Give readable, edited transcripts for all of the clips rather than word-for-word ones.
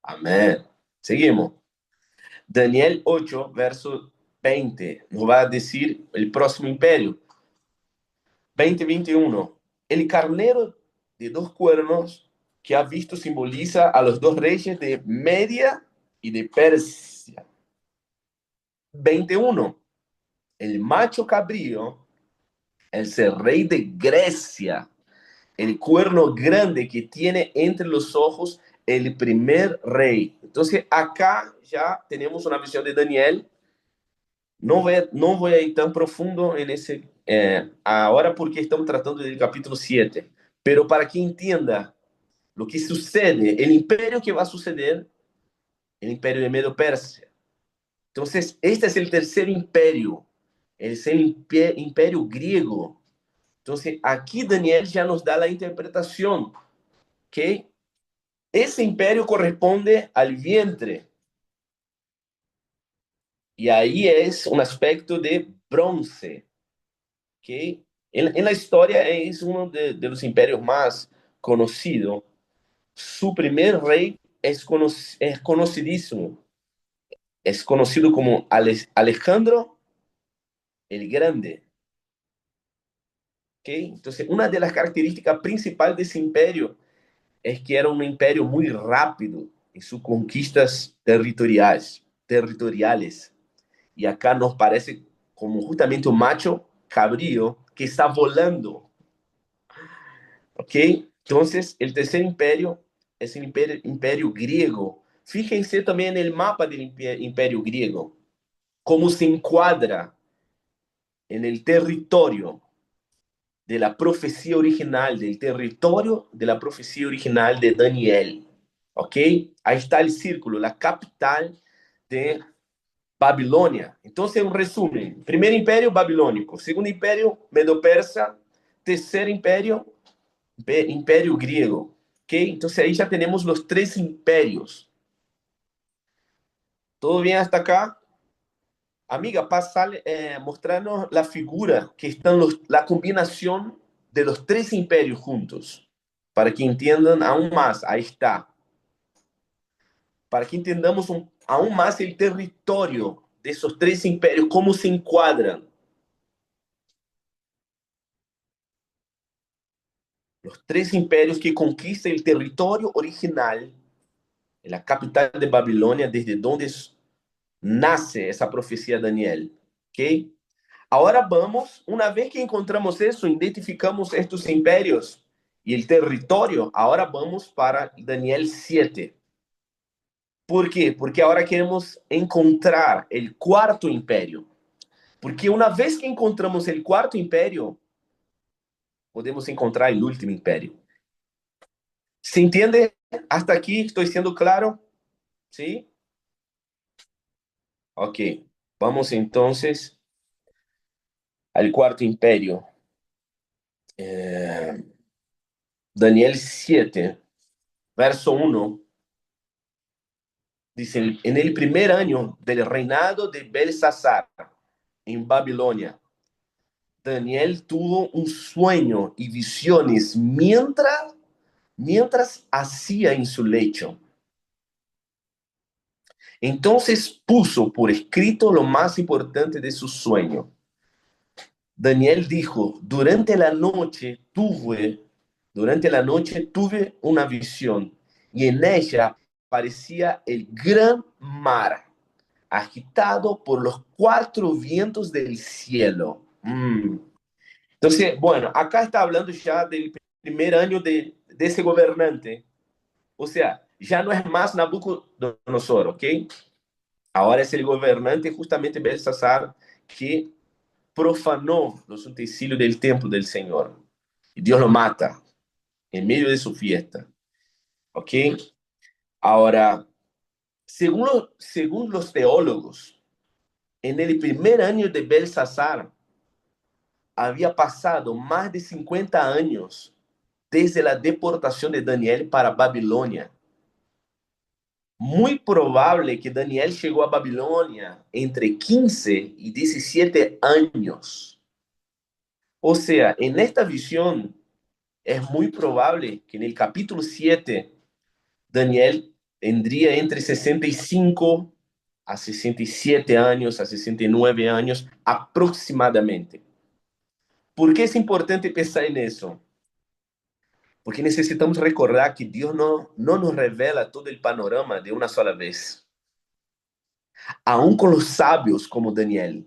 Amén. Seguimos. Daniel 8, verso 20, nos va a decir el próximo imperio. 20-21. El carnero de dos cuernos que ha visto simboliza a los dos reyes de Media y de Persia. 21. El macho cabrío es el rey de Grecia, el cuerno grande que tiene entre los ojos el primer rey. Entonces acá ya tenemos una visión de Daniel. No voy a ir tan profundo en ese ahora porque estamos tratando del capítulo 7, pero para que entienda lo que sucede, el imperio que va a suceder, el imperio de Medo-Persia. Entonces, este es el tercer imperio, es el imperio griego. Entonces, aquí Daniel ya nos da la interpretación que ese imperio corresponde al vientre. Y ahí es un aspecto de bronce, que en la historia es uno de los imperios más conocidos. Su primer rey es conocidísimo, es conocido como Alejandro el Grande. ¿Okay? Entonces, una de las características principales de ese imperio es que era un imperio muy rápido en sus conquistas territoriales. Y acá nos parece como justamente un macho cabrío que está volando. ¿Ok? Entonces, el tercer imperio es el imperio griego. Fíjense también en el mapa del imperio griego, cómo se encuadra en el territorio de la profecía original, del territorio de la profecía original de Daniel. ¿Ok? Ahí está el círculo, la capital de Babilonia. Entonces, un resumen. Primer imperio babilónico, segundo imperio medo-persa, tercer imperio, imperio griego. ¿Ok? Entonces ahí ya tenemos los tres imperios. ¿Todo bien hasta acá? Amiga, pasa mostrarnos la figura que están la combinación de los tres imperios juntos, para que entiendan aún más. Ahí está. Para que entendamos aún más el territorio de esos tres imperios, cómo se encuadran. Los tres imperios que conquistan el territorio original, en la capital de Babilonia, desde donde nace esa profecía de Daniel. ¿Ok? Ahora vamos, una vez que encontramos eso, identificamos estos imperios y el territorio, ahora vamos para Daniel 7. ¿Por qué? Porque ahora queremos encontrar el cuarto imperio. Porque una vez que encontramos el cuarto imperio, podemos encontrar el último imperio. ¿Se entiende? Hasta aquí estoy siendo claro. ¿Sí? Ok. Vamos entonces al cuarto imperio. Eh, Daniel 7, verso 1. Dice, en el primer año del reinado de Belsasar en Babilonia, Daniel tuvo un sueño y visiones mientras hacía en su lecho. Entonces puso por escrito lo más importante de su sueño. Daniel dijo, durante la noche tuve una visión y en ella parecía el gran mar agitado por los cuatro vientos del cielo. Entonces, bueno, acá está hablando ya del primer año de ese gobernante. O sea, ya no es más Nabucodonosor, ¿ok? Ahora es el gobernante justamente Belsasar que profanó los utensilios del templo del Señor. Y Dios lo mata en medio de su fiesta, ¿ok? Ahora, según los teólogos, en el primer año de Belsasar, había pasado más de 50 años desde la deportación de Daniel para Babilonia. Muy probable que Daniel llegó a Babilonia entre 15 y 17 años. O sea, en esta visión es muy probable que en el capítulo 7 Daniel tendría entre 65 a 67 años, a 69 años aproximadamente. ¿Por qué es importante pensar en eso? Porque necesitamos recordar que Dios no nos revela todo el panorama de una sola vez. Aún con los sabios como Daniel,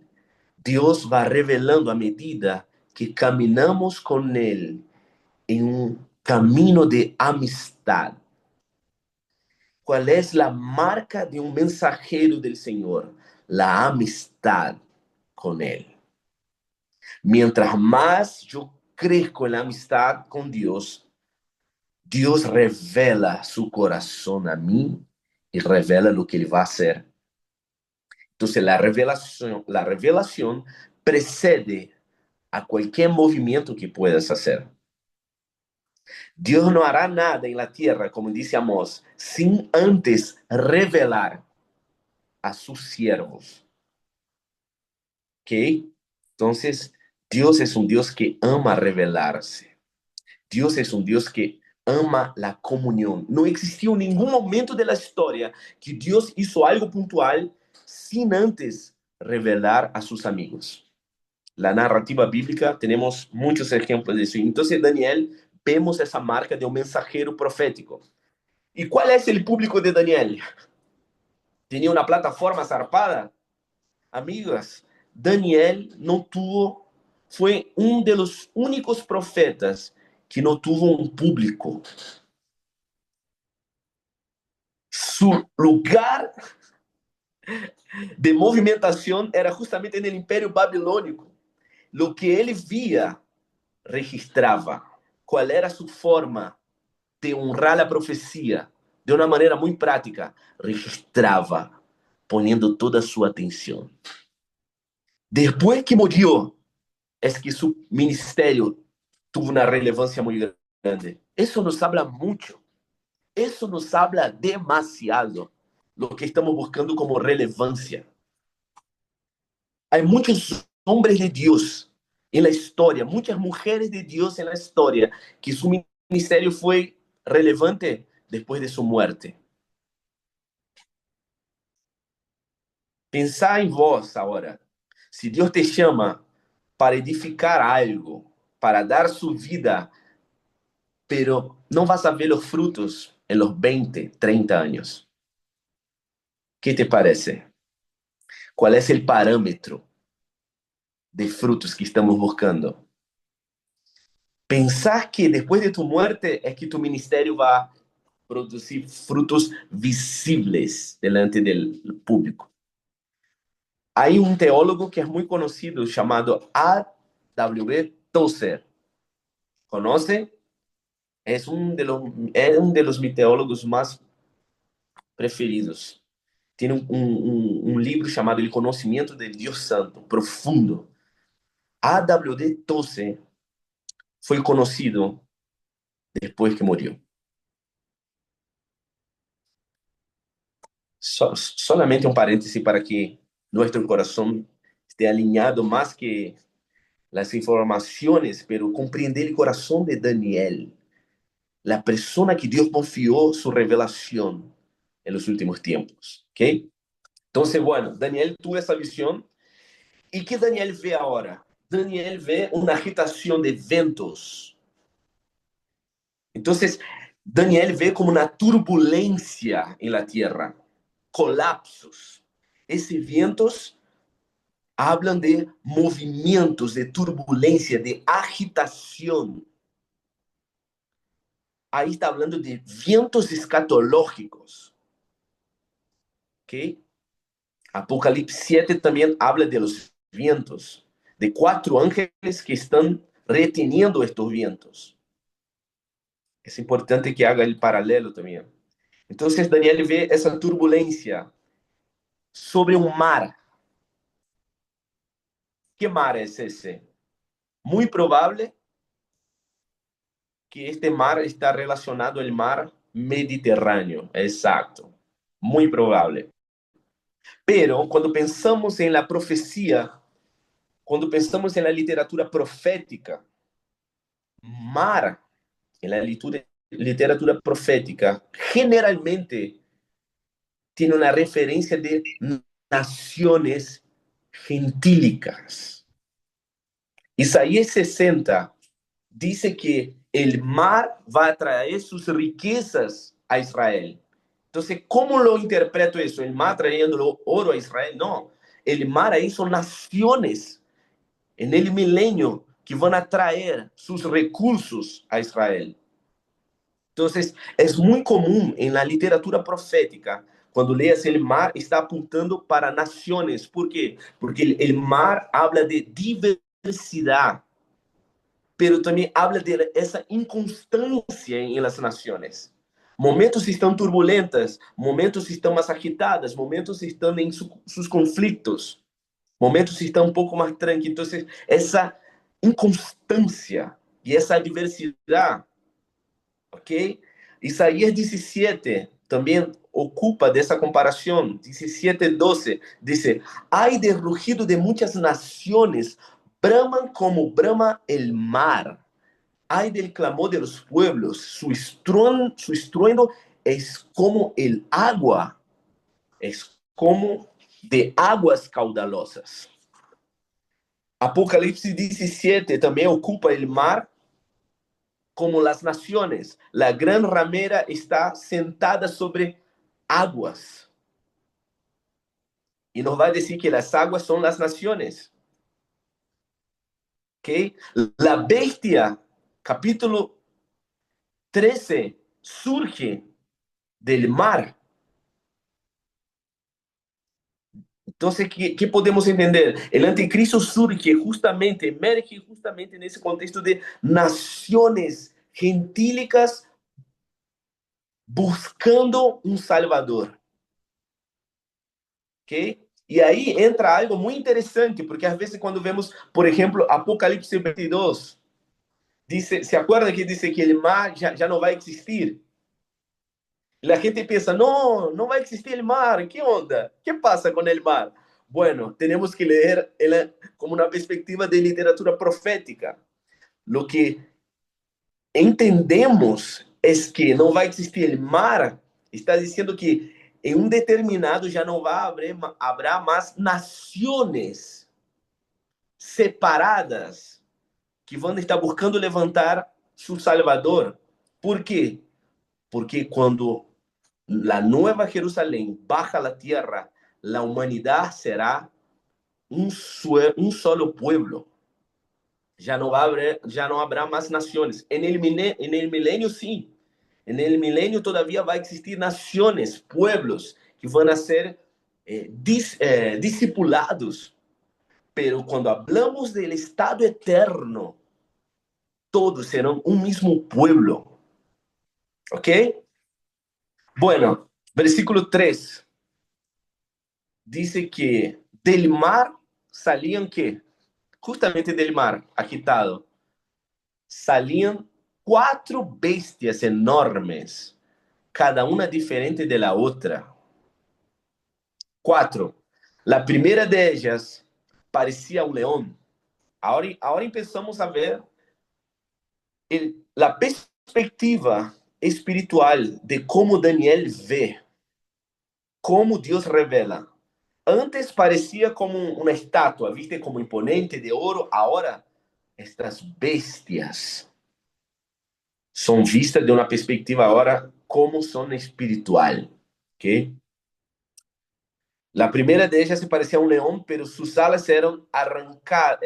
Dios va revelando a medida que caminamos con Él en un camino de amistad. ¿Cuál es la marca de un mensajero del Señor? La amistad con Él. Mientras más yo crezco en la amistad con Dios, Dios revela su corazón a mí y revela lo que Él va a hacer. Entonces la revelación precede a cualquier movimiento que puedas hacer. Dios no hará nada en la tierra, como dice Amós, sin antes revelar a sus siervos. ¿Ok? Entonces, Dios es un Dios que ama revelarse. Dios es un Dios que ama la comunión. No existió ningún momento de la historia que Dios hizo algo puntual sin antes revelar a sus amigos. La narrativa bíblica tenemos muchos ejemplos de eso. Entonces, Daniel, vemos esa marca de un mensajero profético. ¿Y cuál es el público de Daniel? ¿Tenía una plataforma zarpada? Amigas, Daniel no tuvo, fue uno de los únicos profetas que no tuvo un público. Su lugar de movimentación era justamente en el imperio babilónico. Lo que él vía, registraba. ¿Cuál era su forma de honrar la profecía? De una manera muy práctica, registraba, poniendo toda su atención. Después que murió, es que su ministerio tuvo una relevancia muy grande. Eso nos habla mucho. Eso nos habla demasiado lo que estamos buscando como relevancia. Hay muchos hombres de Dios en la historia, muchas mujeres de Dios en la historia, que su ministerio fue relevante después de su muerte. Pensar en vos ahora. Si Dios te llama para edificar algo, para dar su vida, pero no vas a ver los frutos en los 20, 30 años. ¿Qué te parece? ¿Cuál es el parámetro de frutos que estamos buscando? Pensar que después de tu muerte es que tu ministerio va a producir frutos visibles delante del público. Hay un teólogo que es muy conocido llamado A.W. Tozer. ¿Conoce? Es uno de los mis teólogos más preferidos. Tiene um livro chamado El Conhecimento del Dios Santo, profundo. A.W. Tozer foi conhecido depois que morreu. Solamente um parêntese para que nosso coração esteja alinhado mais que as informações, pero compreender o coração de Daniel, a persona que Deus confiou sua revelação em los últimos tempos, ¿ok? Entonces, bueno, Daniel tuvo esa visión. ¿Y qué Daniel ve ahora? Daniel ve una agitación de ventos. Entonces, Daniel ve como una turbulencia en la tierra, colapsos. Esos vientos hablan de movimientos, de turbulencia, de agitación. Ahí está hablando de vientos escatológicos. ¿Ok? Apocalipsis 7 también habla de los vientos, de 4 ángeles que están reteniendo estos vientos. Es importante que haga el paralelo también. Entonces Daniel ve esa turbulencia sobre un mar. ¿Qué mar es ese? Muy probable que este mar está relacionado al mar Mediterráneo. Exacto. Muy probable. Pero cuando pensamos en la profecía, cuando pensamos en la literatura profética, mar en la literatura profética generalmente tiene una referencia de naciones gentílicas. Isaías 60 dice que el mar va a traer sus riquezas a Israel. Entonces, ¿cómo lo interpreto eso? ¿El mar trayendo oro a Israel? No. El mar ahí son naciones en el milenio que van a traer sus recursos a Israel. Entonces, es muy común en la literatura profética, cuando leas el mar, está apuntando para naciones. ¿Por qué? Porque el mar habla de diversidad, pero también habla de esa inconstancia en las naciones. Momentos estão turbulentas, momentos estão mais agitadas, momentos estão em sus conflitos, momentos estão um pouco mais tranquilos. Então, essa inconstância e essa diversidade, ok? Isaías 17 também ocupa dessa comparação. 17:12 diz: Hay de rugido de muitas nações, braman como brama el mar. Hay del clamor de los pueblos, su estruendo es como el agua, es como de aguas caudalosas. Apocalipsis 17 también ocupa el mar como las naciones. La gran ramera está sentada sobre aguas. Y nos va a decir que las aguas son las naciones. ¿Okay? La bestia, capítulo 13, surge del mar. Entonces, ¿qué podemos entender? El anticristo surge justamente, emerge justamente en ese contexto de naciones gentílicas buscando un salvador. ¿Ok? Y ahí entra algo muy interesante, porque a veces cuando vemos, por ejemplo, Apocalipsis 22, dice, ¿se acuerdan que dice que el mar ya no va a existir? La gente piensa, no, no va a existir el mar, ¿qué onda? ¿Qué pasa con el mar? Bueno, tenemos que leer como una perspectiva de literatura profética. Lo que entendemos es que no va a existir el mar, está diciendo que en un determinado ya no va a habrá más naciones separadas que van a estar buscando levantar su Salvador. ¿Por qué? Porque cuando la nueva Jerusalén baja a la tierra, la humanidad será un solo pueblo. Ya no habrá más naciones. En el milenio sí. En el milenio todavía va a existir naciones, pueblos que van a ser discipulados. Pero cuando hablamos del estado eterno, todos serán un mismo pueblo. ¿Ok? Bueno, versículo 3 dice que del mar salían ¿qué? Justamente del mar agitado, salían 4 bestias enormes, cada una diferente de la otra. 4. La primera de ellas parecía un león. Ahora empezamos a ver la perspectiva espiritual de cómo Daniel ve, cómo Dios revela. Antes parecía como una estatua, viste, como imponente de oro. Ahora, estas bestias son vistas de una perspectiva ahora como son espiritual. ¿Okay? La primera de ellas se parecía a un león, pero sus alas eran arrancadas,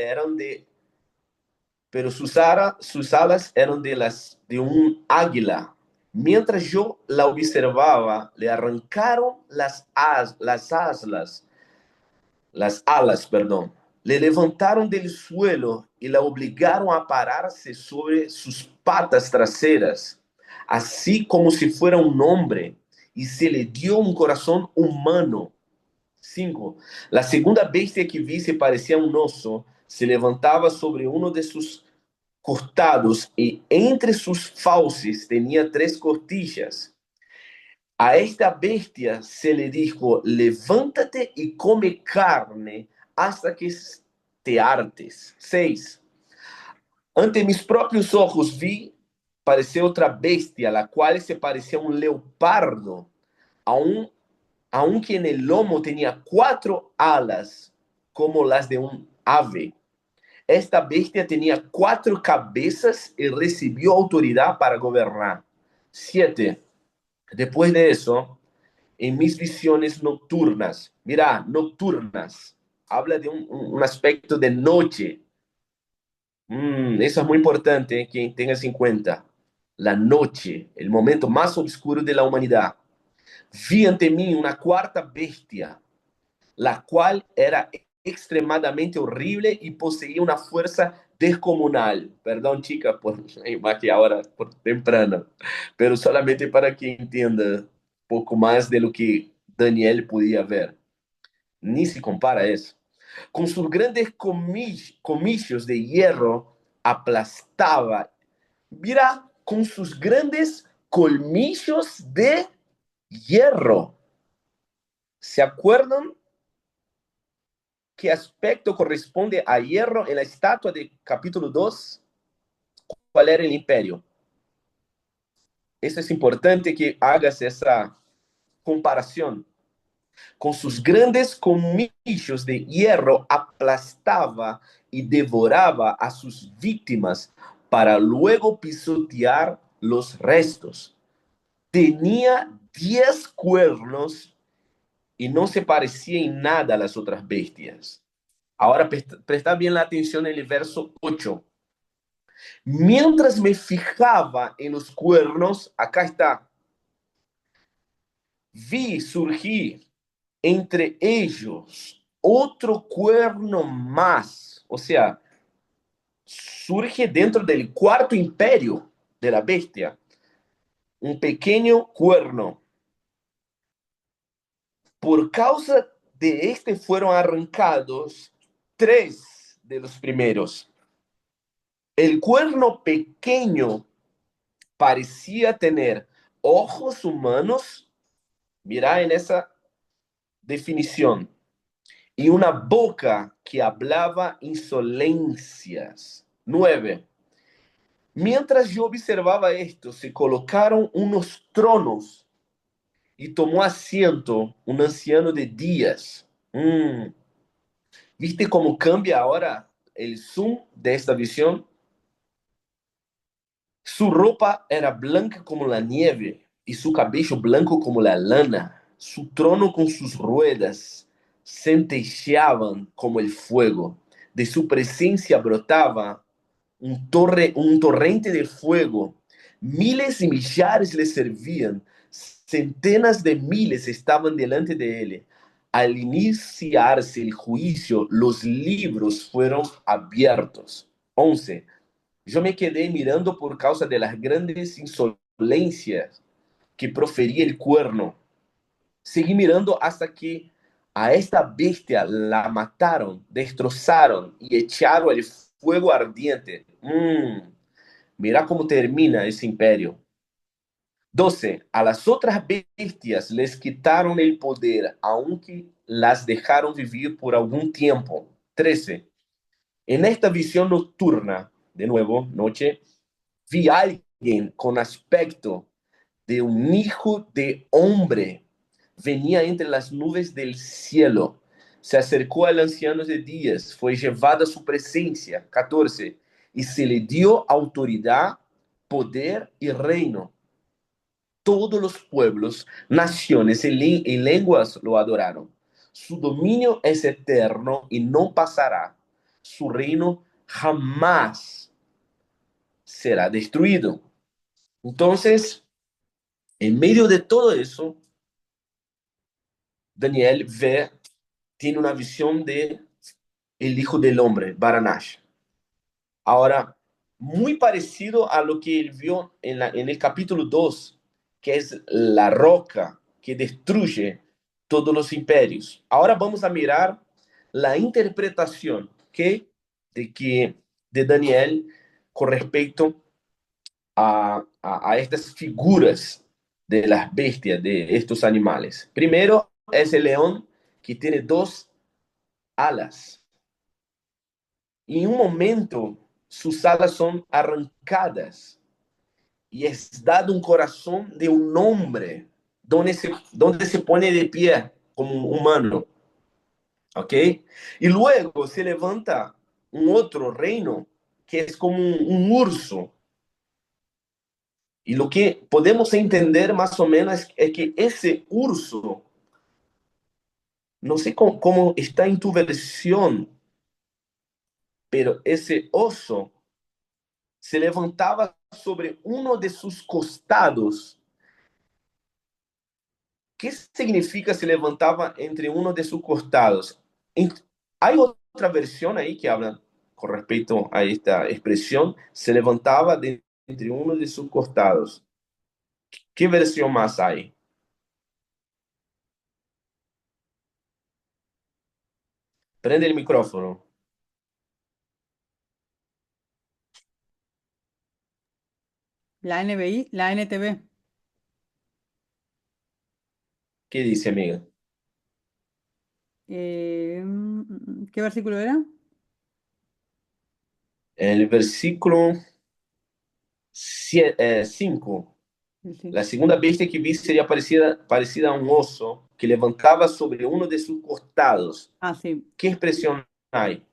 pero sus alas eran de un águila. Mientras yo la observaba, le arrancaron las alas, perdón. Le levantaron del suelo y la obligaron a pararse sobre sus patas traseras, así como si fuera un hombre, y se le dio un corazón humano. 5. La segunda bestia que vi se parecía a un oso, se levantaba sobre uno de sus costados y entre sus fauces tenía 3 costillas. A esta bestia se le dijo, levántate y come carne hasta que te hartes. 6. Ante mis propios ojos vi, pareció otra bestia, la cual se parecía a un leopardo, a un aunque en el lomo tenía 4 alas como las de un ave. Esta bestia tenía 4 cabezas y recibió autoridad para gobernar. 7. Después de eso, en mis visiones nocturnas, mira, nocturnas, habla de un aspecto de noche. Eso es muy importante que tengas en cuenta. La noche, el momento más oscuro de la humanidad. Vi ante mí una cuarta bestia, la cual era extremadamente horrible y poseía una fuerza descomunal. Perdón, chica, por más que ahora por temprano, pero solamente para que entienda un poco más de lo que Daniel podía ver. Ni se compara eso. Con sus grandes comicios de hierro aplastaba. Mira, con sus grandes colmillos de hierro. ¿Se acuerdan qué aspecto corresponde a hierro en la estatua de capítulo 2? ¿Cuál era el imperio? Eso es importante que hagas esa comparación. Con sus grandes colmillos de hierro aplastaba y devoraba a sus víctimas para luego pisotear los restos. Tenía 10 cuernos y no se parecía en nada a las otras bestias. Ahora presta bien la atención en el verso 8. Mientras me fijaba en los cuernos, acá está, vi surgir entre ellos otro cuerno más. O sea, surge dentro del cuarto imperio de la bestia un pequeño cuerno. Por causa de este fueron arrancados 3 de los primeros. El cuerno pequeño parecía tener ojos humanos, mira en esa definición, y una boca que hablaba insolencias. 9. Mientras yo observaba esto, se colocaron unos tronos y tomó asiento un anciano de días. ¿Viste cómo cambia ahora el zoom de esta visión? Su ropa era blanca como la nieve y su cabello blanco como la lana. Su trono con sus ruedas centelleaban como el fuego. De su presencia brotaba un torrente de fuego. Miles y millares le servían. Centenas de miles estaban delante de él. Al iniciarse el juicio, los libros fueron abiertos. 11. Yo me quedé mirando por causa de las grandes insolencias que profería el cuerno. Seguí mirando hasta que a esta bestia la mataron, destrozaron y echaron el fuego ardiente. Mira cómo termina ese imperio. 12. A las otras bestias les quitaron el poder, aunque las dejaron vivir por algún tiempo. 13. En esta visión nocturna, de nuevo, noche, vi a alguien con aspecto de un hijo de hombre. Venía entre las nubes del cielo. Se acercó al anciano de días, fue llevado a su presencia. 14. Y se le dio autoridad, poder y reino. Todos los pueblos, naciones y lenguas lo adoraron. Su dominio es eterno y no pasará. Su reino jamás será destruido. Entonces, en medio de todo eso, Daniel tiene una visión de el Hijo del Hombre, Baranash. Ahora, muy parecido a lo que él vio en el capítulo 2, que es la roca que destruye todos los imperios. Ahora vamos a mirar la interpretación de Daniel con respecto a estas figuras de las bestias, de estos animales. Primero es el león que tiene 2 alas. Y en un momento sus alas son arrancadas y es dado un corazón de un hombre. donde se pone de pie como un humano, ¿ok? Y luego se levanta un otro reino que es como un urso. Y lo que podemos entender más o menos es que ese urso, no sé cómo está en tu versión, pero ese oso se levantaba sobre uno de sus costados. ¿Qué significa se levantaba entre uno de sus costados? Hay otra versión ahí que habla con respecto a esta expresión, se levantaba de entre uno de sus costados. ¿Qué versión más hay? Prende el micrófono. La NBI, la NTV. ¿Qué dice, amiga? ¿Qué versículo era? El versículo 5. Sí. La segunda bestia que vi sería parecida a un oso que levantaba sobre uno de sus costados. Ah, sí. ¿Qué expresión hay?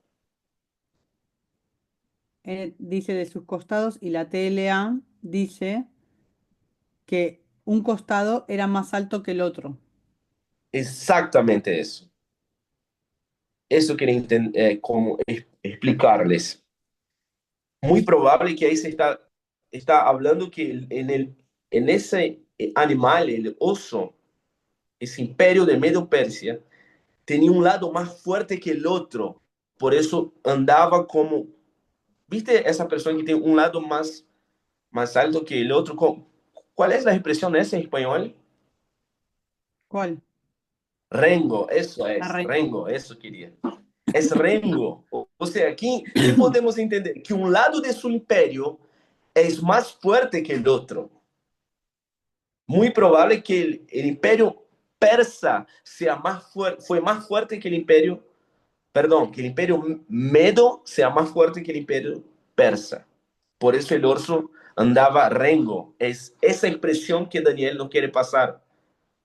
Dice de sus costados y la TLA dice que un costado era más alto que el otro. Exactamente eso. Eso quería como explicarles. Muy probable que ahí está hablando que en ese animal, el oso, ese imperio de Medio Persia, tenía un lado más fuerte que el otro. Por eso andaba como, ¿viste esa persona que tiene un lado más alto que el otro? ¿Cuál es la expresión esa en español? ¿Cuál? Arrengo. Rengo, eso quería. Es Rengo. O sea, ¿qué podemos entender? Que un lado de su imperio es más fuerte que el otro. Muy probable que el imperio persa fue más fuerte que el imperio, perdón, que el imperio medo sea más fuerte que el imperio persa. Por eso el orso andaba rengo. Es esa impresión que Daniel no quiere pasar.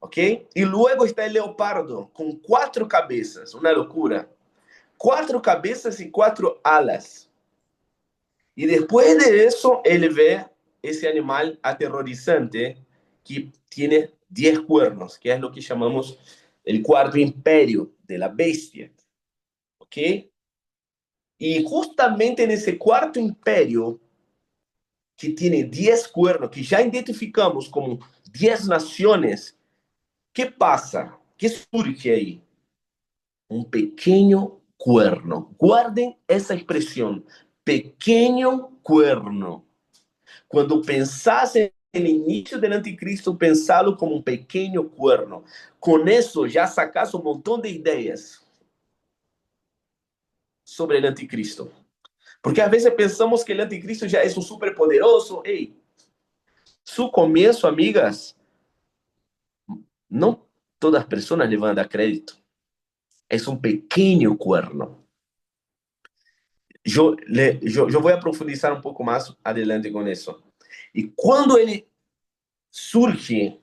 ¿Ok? Y luego está el leopardo con cuatro cabezas, una locura. Cuatro cabezas y cuatro alas. Y después de eso, él ve ese animal aterrorizante que tiene 10 cuernos, que es lo que llamamos el cuarto imperio de la bestia. ¿Ok? Y justamente en ese cuarto imperio, que tiene 10 cuernos, que ya identificamos como 10 naciones, ¿qué pasa? ¿Qué surge ahí? Un pequeño cuerno. Guarden esa expresión, pequeño cuerno. Cuando pensás en el inicio del anticristo, pensalo como un pequeño cuerno. Con eso ya sacas un montón de ideas sobre el anticristo. Porque a veces pensamos que el anticristo ya es un superpoderoso. Hey, su comienzo, amigas, no todas las personas le van a dar crédito. Es un pequeño cuerno. Yo voy a profundizar un poco más adelante con eso. Y cuando él surge,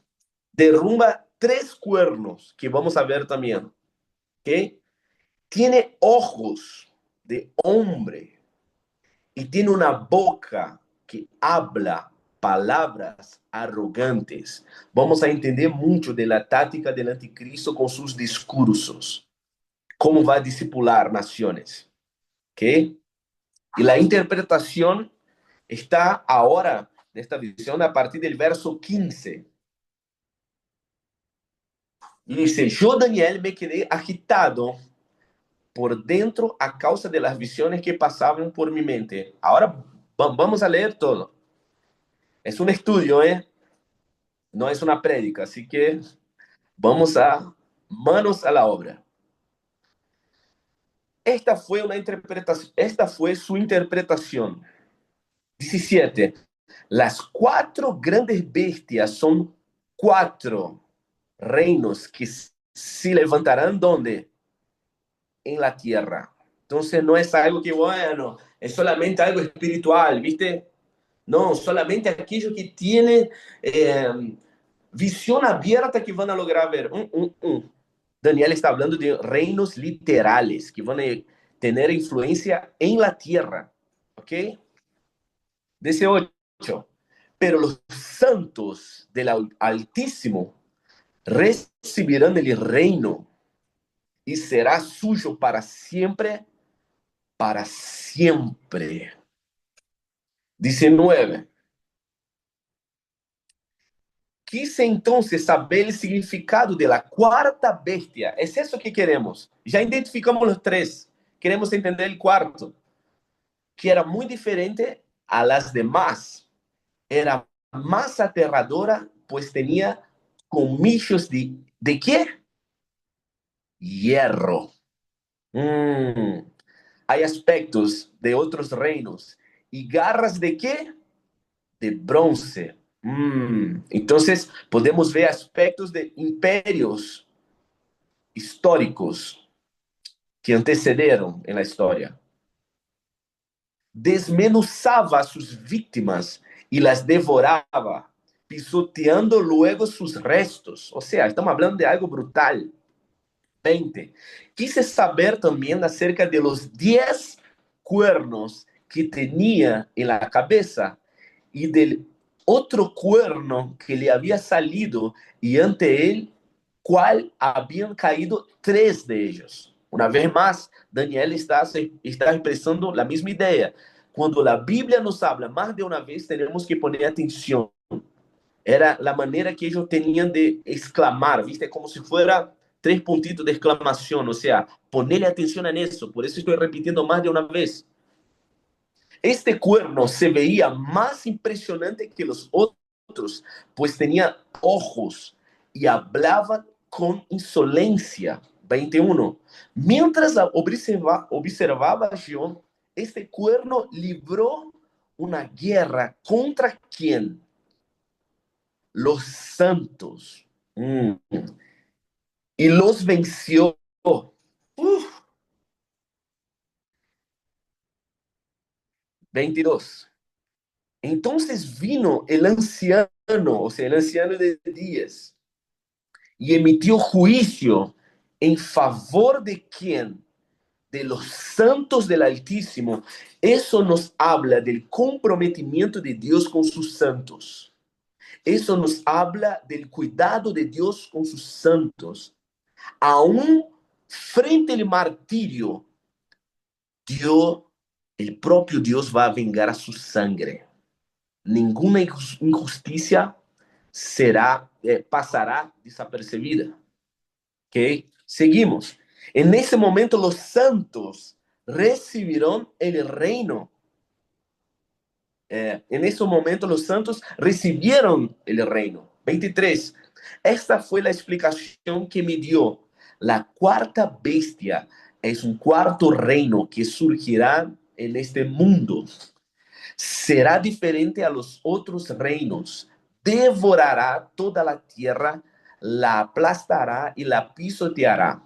derrumba tres cuernos, que vamos a ver también, ¿ok? Tiene ojos de hombre y tiene una boca que habla palabras arrogantes. Vamos a entender mucho de la táctica del anticristo con sus discursos, cómo va a discipular naciones, ¿ok? Y la interpretación está ahora de esta visión a partir del verso 15. Y dice, yo Daniel me quedé agitado por dentro a causa de las visiones que pasaban por mi mente. Ahora vamos a leer todo. Es un estudio, ¿eh? No es una prédica, así que vamos a manos a la obra. Esta fue su interpretación. 17. Las cuatro grandes bestias son cuatro reinos que se levantarán donde? En la tierra. Entonces no es algo que, bueno, es solamente algo espiritual, ¿viste? No, solamente aquello que tiene Visión abierta que van a lograr ver. Daniel está hablando de reinos literales que van a tener influencia en la tierra. ¿Ok? 18. Pero los santos del Altísimo recibirán el reino y será suyo para siempre. 19. Quise entonces saber el significado de la cuarta bestia. Es eso que queremos. Ya identificamos los tres. Queremos entender el cuarto, que era muy diferente a las demás. Era más aterradora, pues tenía colmillos ¿de qué? Hierro. Hay aspectos de otros reinos. ¿Y garras de qué? De bronce. Entonces, podemos ver aspectos de imperios históricos que antecederam en la historia. Desmenuzaba a sus víctimas y las devoraba, pisoteando luego sus restos. O sea, estamos hablando de algo brutal. 20. Quise saber también acerca de los 10 cuernos que tenía en la cabeza y del otro cuerno que le había salido y ante él, cual habían caído 3 de ellos. Una vez más, Daniel está expresando la misma idea. Cuando la Biblia nos habla más de una vez, tenemos que poner atención. Era la manera que ellos tenían de exclamar, ¿viste? Como si fuera 3 puntitos de exclamación, o sea, ponerle atención en eso. Por eso estoy repitiendo más de una vez. Este cuerno se veía más impresionante que los otros, pues tenía ojos y hablaba con insolencia. 21. Mientras observaba yo, este cuerno libró una guerra contra quién? Los santos. Y los venció. Uf. 22. Entonces vino el anciano, o sea, el anciano de días, y emitió juicio en favor de quién? De los santos del Altísimo. Eso nos habla del comprometimiento de Dios con sus santos. Eso nos habla del cuidado de Dios con sus santos. Aún frente al martirio, Dios, el propio Dios va a vengar a su sangre. Ninguna injusticia pasará desapercibida. ¿Ok? Seguimos. En ese momento los santos recibirán el reino. En ese momento los santos recibieron el reino. 23. Esta fue la explicación que me dio. La cuarta bestia es un cuarto reino que surgirá en este mundo. Será diferente a los otros reinos. Devorará toda la tierra, la aplastará y la pisoteará.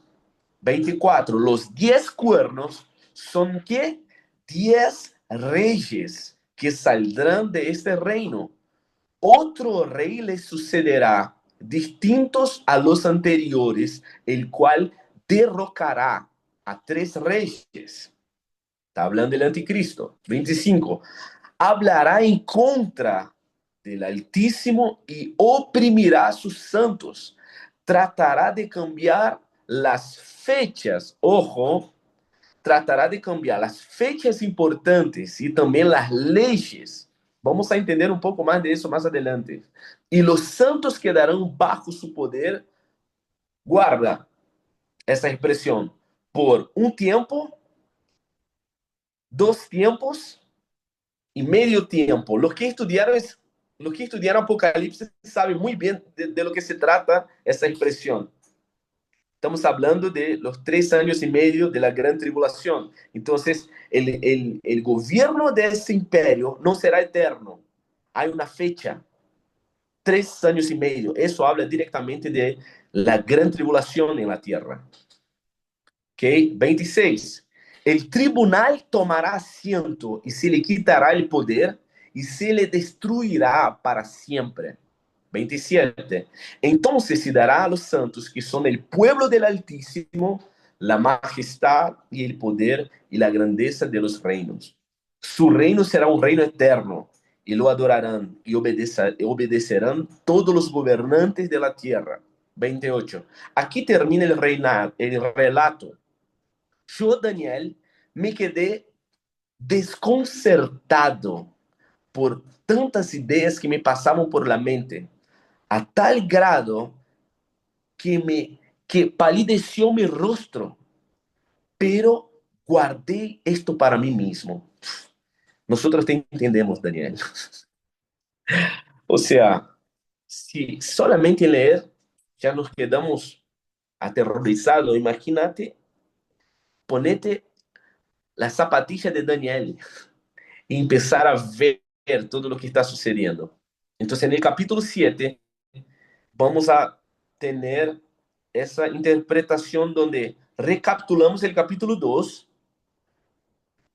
24. Los 10 cuernos son ¿qué? 10 reyes que saldrán de este reino. Otro rey les sucederá, distintos a los anteriores, el cual derrocará a 3 reyes. Está hablando del anticristo. 25. Hablará en contra del Altísimo y oprimirá a sus santos. Tratará de cambiar las fechas, ojo, tratará de cambiar las fechas importantes y también las leyes. Vamos a entender un poco más de eso más adelante. Y los santos quedarán bajo su poder. Guarda esa expresión. Por un tiempo, 2 tiempos y medio tiempo. Los que estudiaron Apocalipsis saben muy bien de lo que se trata esa expresión. Estamos hablando de los 3 años y medio de la gran tribulación. Entonces, el gobierno de ese imperio no será eterno. Hay una fecha, 3 años y medio. Eso habla directamente de la gran tribulación en la tierra. ¿Ok? 26. El tribunal tomará asiento y se le quitará el poder y se le destruirá para siempre. 27. Entonces se dará a los santos que son el pueblo del Altísimo la majestad y el poder y la grandeza de los reinos. Su reino será un reino eterno y lo adorarán y obedecerán todos los gobernantes de la tierra. 28. Aquí termina el relato. Yo, Daniel, me quedé desconcertado por tantas ideas que me pasaban por la mente, a tal grado que palideció mi rostro, pero guardé esto para mí mismo. Nosotros te entendemos, Daniel. O sea, si solamente leer ya nos quedamos aterrorizados, imagínate, ponete la zapatilla de Daniel y empezar a ver todo lo que está sucediendo. Entonces, en el capítulo 7, vamos a tener esa interpretación donde recapitulamos el capítulo 2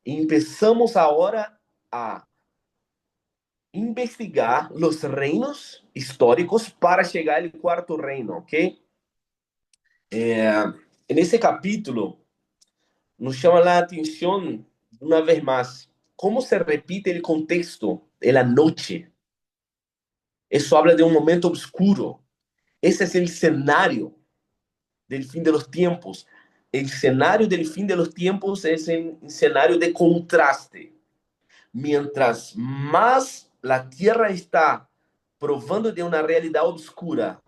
y empezamos ahora a investigar los reinos históricos para llegar al cuarto reino, ¿ok? En ese capítulo nos llama la atención una vez más cómo se repite el contexto de la noche. Eso habla de un momento oscuro. Ese es el escenario del fin de los tiempos. El escenario del fin de los tiempos es un escenario de contraste. Mientras más la tierra está probando de una realidad oscura,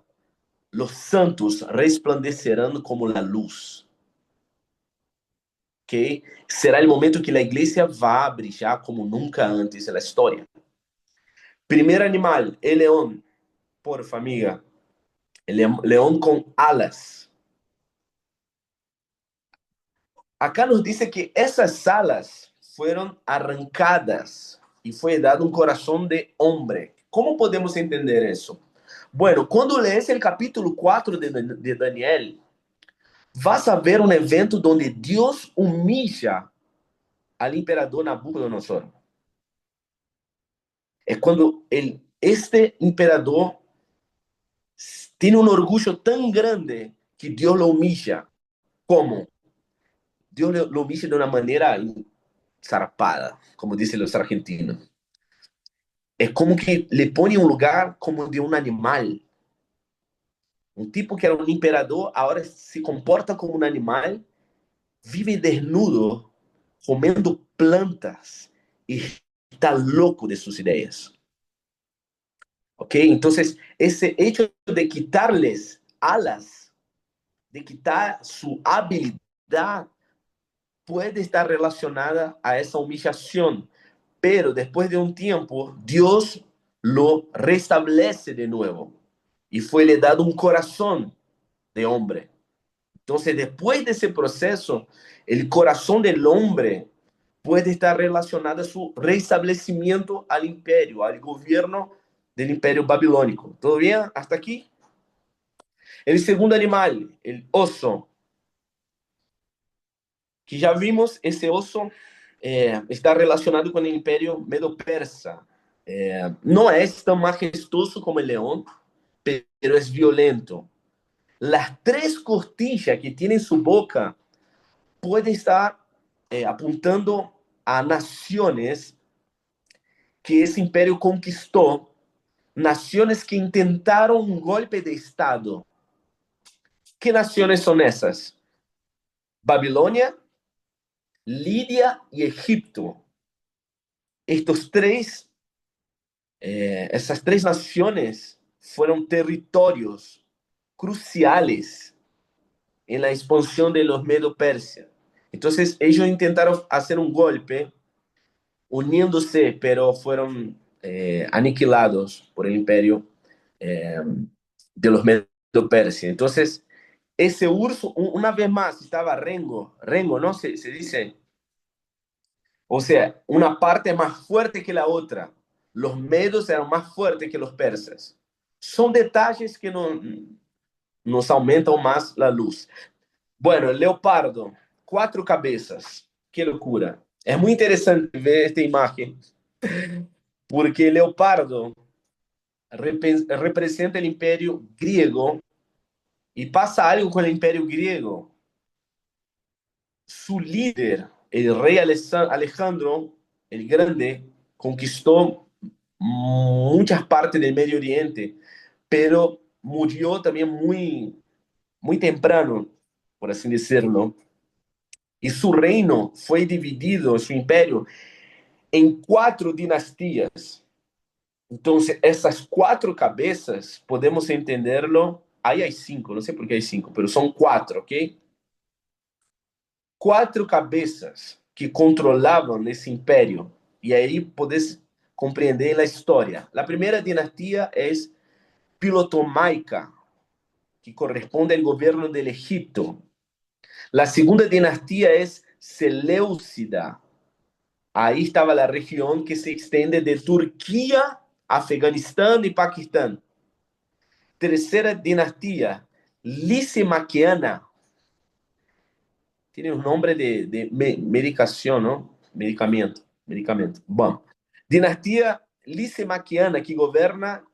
los santos resplandecerán como la luz. ¿Okay? Será el momento que la iglesia va a brillar como nunca antes en la historia. Primer animal, el león. Por familia, el león con alas. Acá nos dice que esas alas fueron arrancadas y fue dado un corazón de hombre. ¿Cómo podemos entender eso? Bueno, cuando lees el capítulo 4 de Daniel, vas a ver un evento donde Dios humilla al imperador Nabucodonosor. Es cuando este imperador tiene un orgullo tan grande que Dios lo humilla. ¿Cómo? Dios lo humilla de una manera zarpada, como dicen los argentinos. Es como que le pone un lugar como de un animal. Un tipo que era un imperador, ahora se comporta como un animal, vive desnudo, comiendo plantas y está loco de sus ideas. ¿Ok? Entonces, ese hecho de quitarles alas, de quitar su habilidad, puede estar relacionada a esa humillación. Pero después de un tiempo, Dios lo restablece de nuevo y fue le dado un corazón de hombre. Entonces, después de ese proceso, el corazón del hombre puede estar relacionado a su restablecimiento al imperio, al gobierno del imperio babilónico. ¿Todo bien? ¿Hasta aquí? El segundo animal, el oso, que ya vimos, ese oso está relacionado con el imperio medo-persa. No es tan majestuoso como el león, pero es violento. Las tres costillas que tiene en su boca puede estar apuntando a naciones que ese imperio conquistó, naciones que intentaron un golpe de Estado. ¿Qué naciones son esas? Babilonia, Lidia y Egipto. Estos tres, esas tres naciones fueron territorios cruciales en la expansión de los Medo-Persia. Entonces, ellos intentaron hacer un golpe uniéndose, pero fueron aniquilados por el imperio eh, de los Medo-Persia. Entonces, ese urso, una vez más, estaba Rengo, ¿no? Se dice. O sea, una parte más fuerte que la otra. Los medos eran más fuertes que los persas. Son detalles que nos aumentan más la luz. Bueno, el leopardo, cuatro cabezas. Qué locura. Es muy interesante ver esta imagen, porque el leopardo representa el imperio griego y pasa algo con el imperio griego. Su líder, el rey Alejandro el Grande, conquistó muchas partes del Medio Oriente, pero murió también muy temprano, por así decirlo. Y su reino fue dividido, su imperio, en cuatro dinastías. Entonces, esas cuatro cabezas, podemos entenderlo, ahí hay cinco, no sé por qué hay cinco, pero son cuatro, ¿ok? Cuatro cabeças que controlavam esse império. E aí podes compreender a história. A primeira dinastia é Ptolemaica, que corresponde ao governo do Egipto. A segunda dinastia é Seleucida. Aí estava a região que se estende de Turquia, Afeganistão e Paquistão. Terceira dinastia, Lysimaquiana. Tiene un nombre de medicación, ¿no? Medicamento. Bueno, dinastía Lysimaquiana que gobierna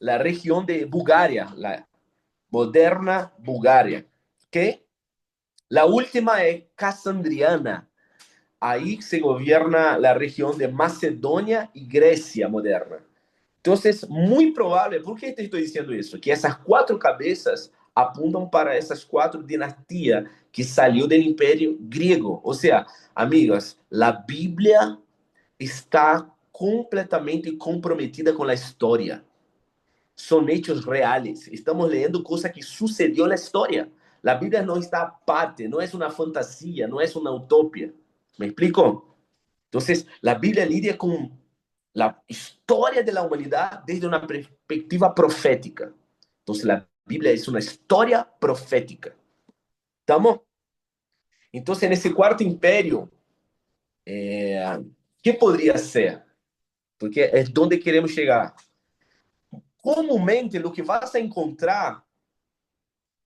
la región de Bulgaria, la moderna Bulgaria. ¿Ok? La última es Casandriana. Ahí se gobierna la región de Macedonia y Grecia moderna. Entonces, muy probable, ¿por qué te estoy diciendo eso? Que esas cuatro cabezas apuntan para esas cuatro dinastías que salió del imperio griego. O sea, amigas, la Biblia está completamente comprometida con la historia. Son hechos reales. Estamos leyendo cosas que sucedió en la historia. La Biblia no está aparte, no es una fantasía, no es una utopía. ¿Me explico? Entonces, la Biblia lidia con la historia de la humanidad desde una perspectiva profética. Entonces, la Biblia es una historia profética. ¿Estamos? Entonces, en ese cuarto imperio, ¿qué podría ser? Porque es donde queremos llegar. Comúnmente, lo que vas a encontrar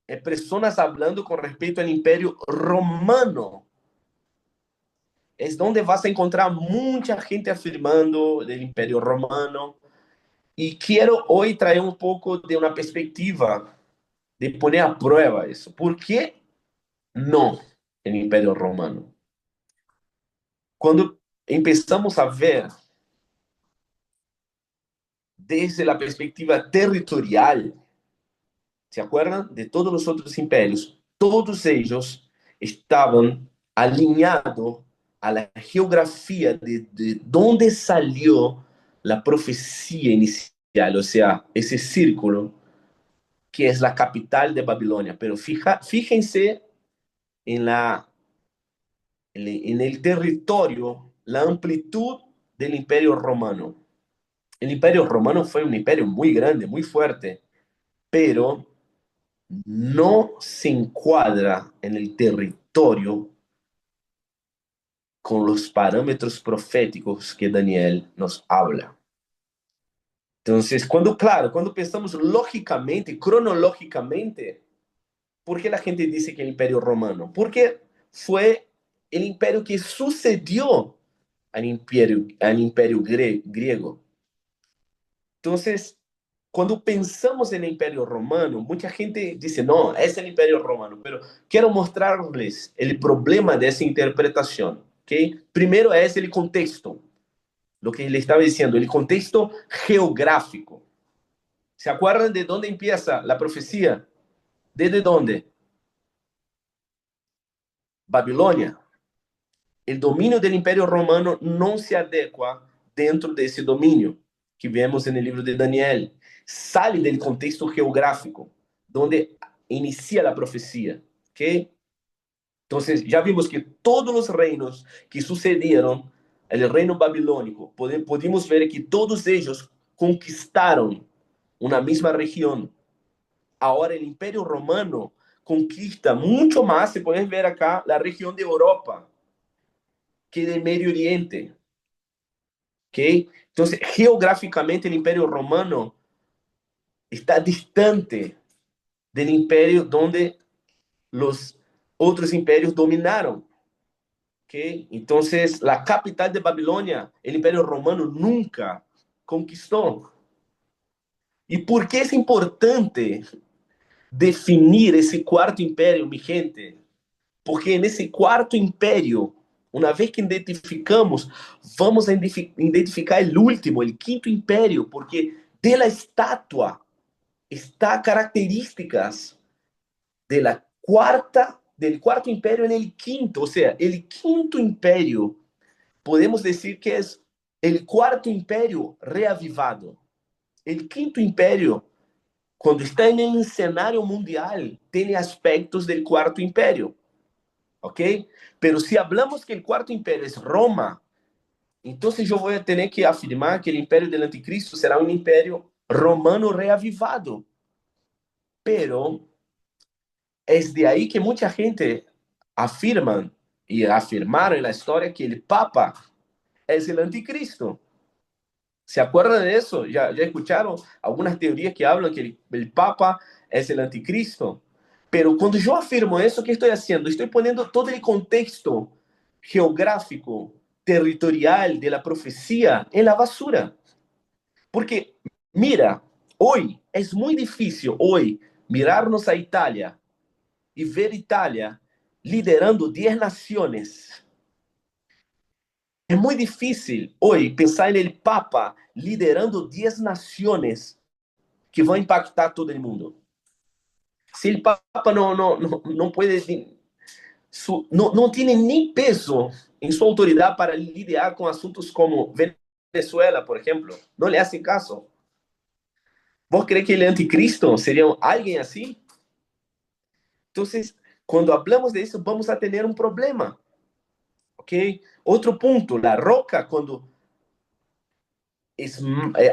es personas hablando con respecto al imperio romano. Es donde vas a encontrar mucha gente afirmando del imperio romano. Y quiero hoy traer un poco de una perspectiva de poner a prueba eso. ¿Por qué no el Imperio Romano? Cuando empezamos a ver desde la perspectiva territorial, ¿se acuerdan? De todos los otros imperios, todos ellos estaban alineados a la geografía de dónde salió la profecía inicial, o sea, ese círculo que es la capital de Babilonia. Pero fíjense en, en el territorio, la amplitud del Imperio Romano. El Imperio Romano fue un imperio muy grande, muy fuerte, pero no se encuadra en el territorio con los parámetros proféticos que Daniel nos habla. Entonces, claro, cuando pensamos lógicamente, cronológicamente, ¿por qué la gente dice que el Imperio Romano? Porque fue el imperio que sucedió al imperio griego. Entonces, cuando pensamos en el Imperio Romano, mucha gente dice, no, es el Imperio Romano, pero quiero mostrarles el problema de esa interpretación. ¿Okay? Primero es el contexto, lo que le estaba diciendo, el contexto geográfico. ¿Se acuerdan de dónde empieza la profecía? ¿Desde dónde? Babilonia. El dominio del Imperio Romano no se adecua dentro de ese dominio que vemos en el libro de Daniel. Sale del contexto geográfico, donde inicia la profecía. ¿Okay? Entonces, ya vimos que todos los reinos que sucedieron, el reino babilónico, pudimos ver que todos ellos conquistaron una misma región. Ahora el Imperio Romano conquista mucho más, se puede ver acá, la región de Europa que del Medio Oriente. ¿Okay? Entonces, geográficamente el Imperio Romano está distante del imperio donde los otros imperios dominaron. ¿Okay? Entonces, la capital de Babilonia, el Imperio Romano nunca conquistó. ¿Y por qué es importante definir esse quarto império, mi gente? Porque nesse quarto império, uma vez que identificamos, vamos a identificar o último, o quinto império, porque de la estátua está características de la cuarta, del cuarto imperio en el quinto, o sea, el quinto imperio, podemos decir que es el cuarto imperio reavivado. El quinto imperio, cuando está en el escenario mundial, tiene aspectos del cuarto imperio, ¿ok? Pero si hablamos que el cuarto imperio es Roma, entonces yo voy a tener que afirmar que el imperio del anticristo será un imperio romano reavivado. Pero es de ahí que mucha gente afirma y afirmaron en la historia que el Papa es el anticristo. ¿Se acuerdan de eso? ¿Ya escucharon algunas teorías que hablan que el Papa es el anticristo? Pero cuando yo afirmo eso, ¿qué estoy haciendo? Estoy poniendo todo el contexto geográfico, territorial de la profecía en la basura. Porque, mira, hoy es muy difícil, hoy, mirarnos a Italia y ver Italia liderando 10 naciones. Es muy difícil hoy pensar en el Papa liderando 10 naciones que van a impactar todo el mundo. Si el Papa no puede, no tiene ni peso en su autoridad para lidiar con asuntos como Venezuela, por ejemplo, no le hacen caso. ¿Vos crees que el anticristo sería alguien así? Entonces, cuando hablamos de eso, vamos a tener un problema. ¿Ok? Otro punto, la roca, cuando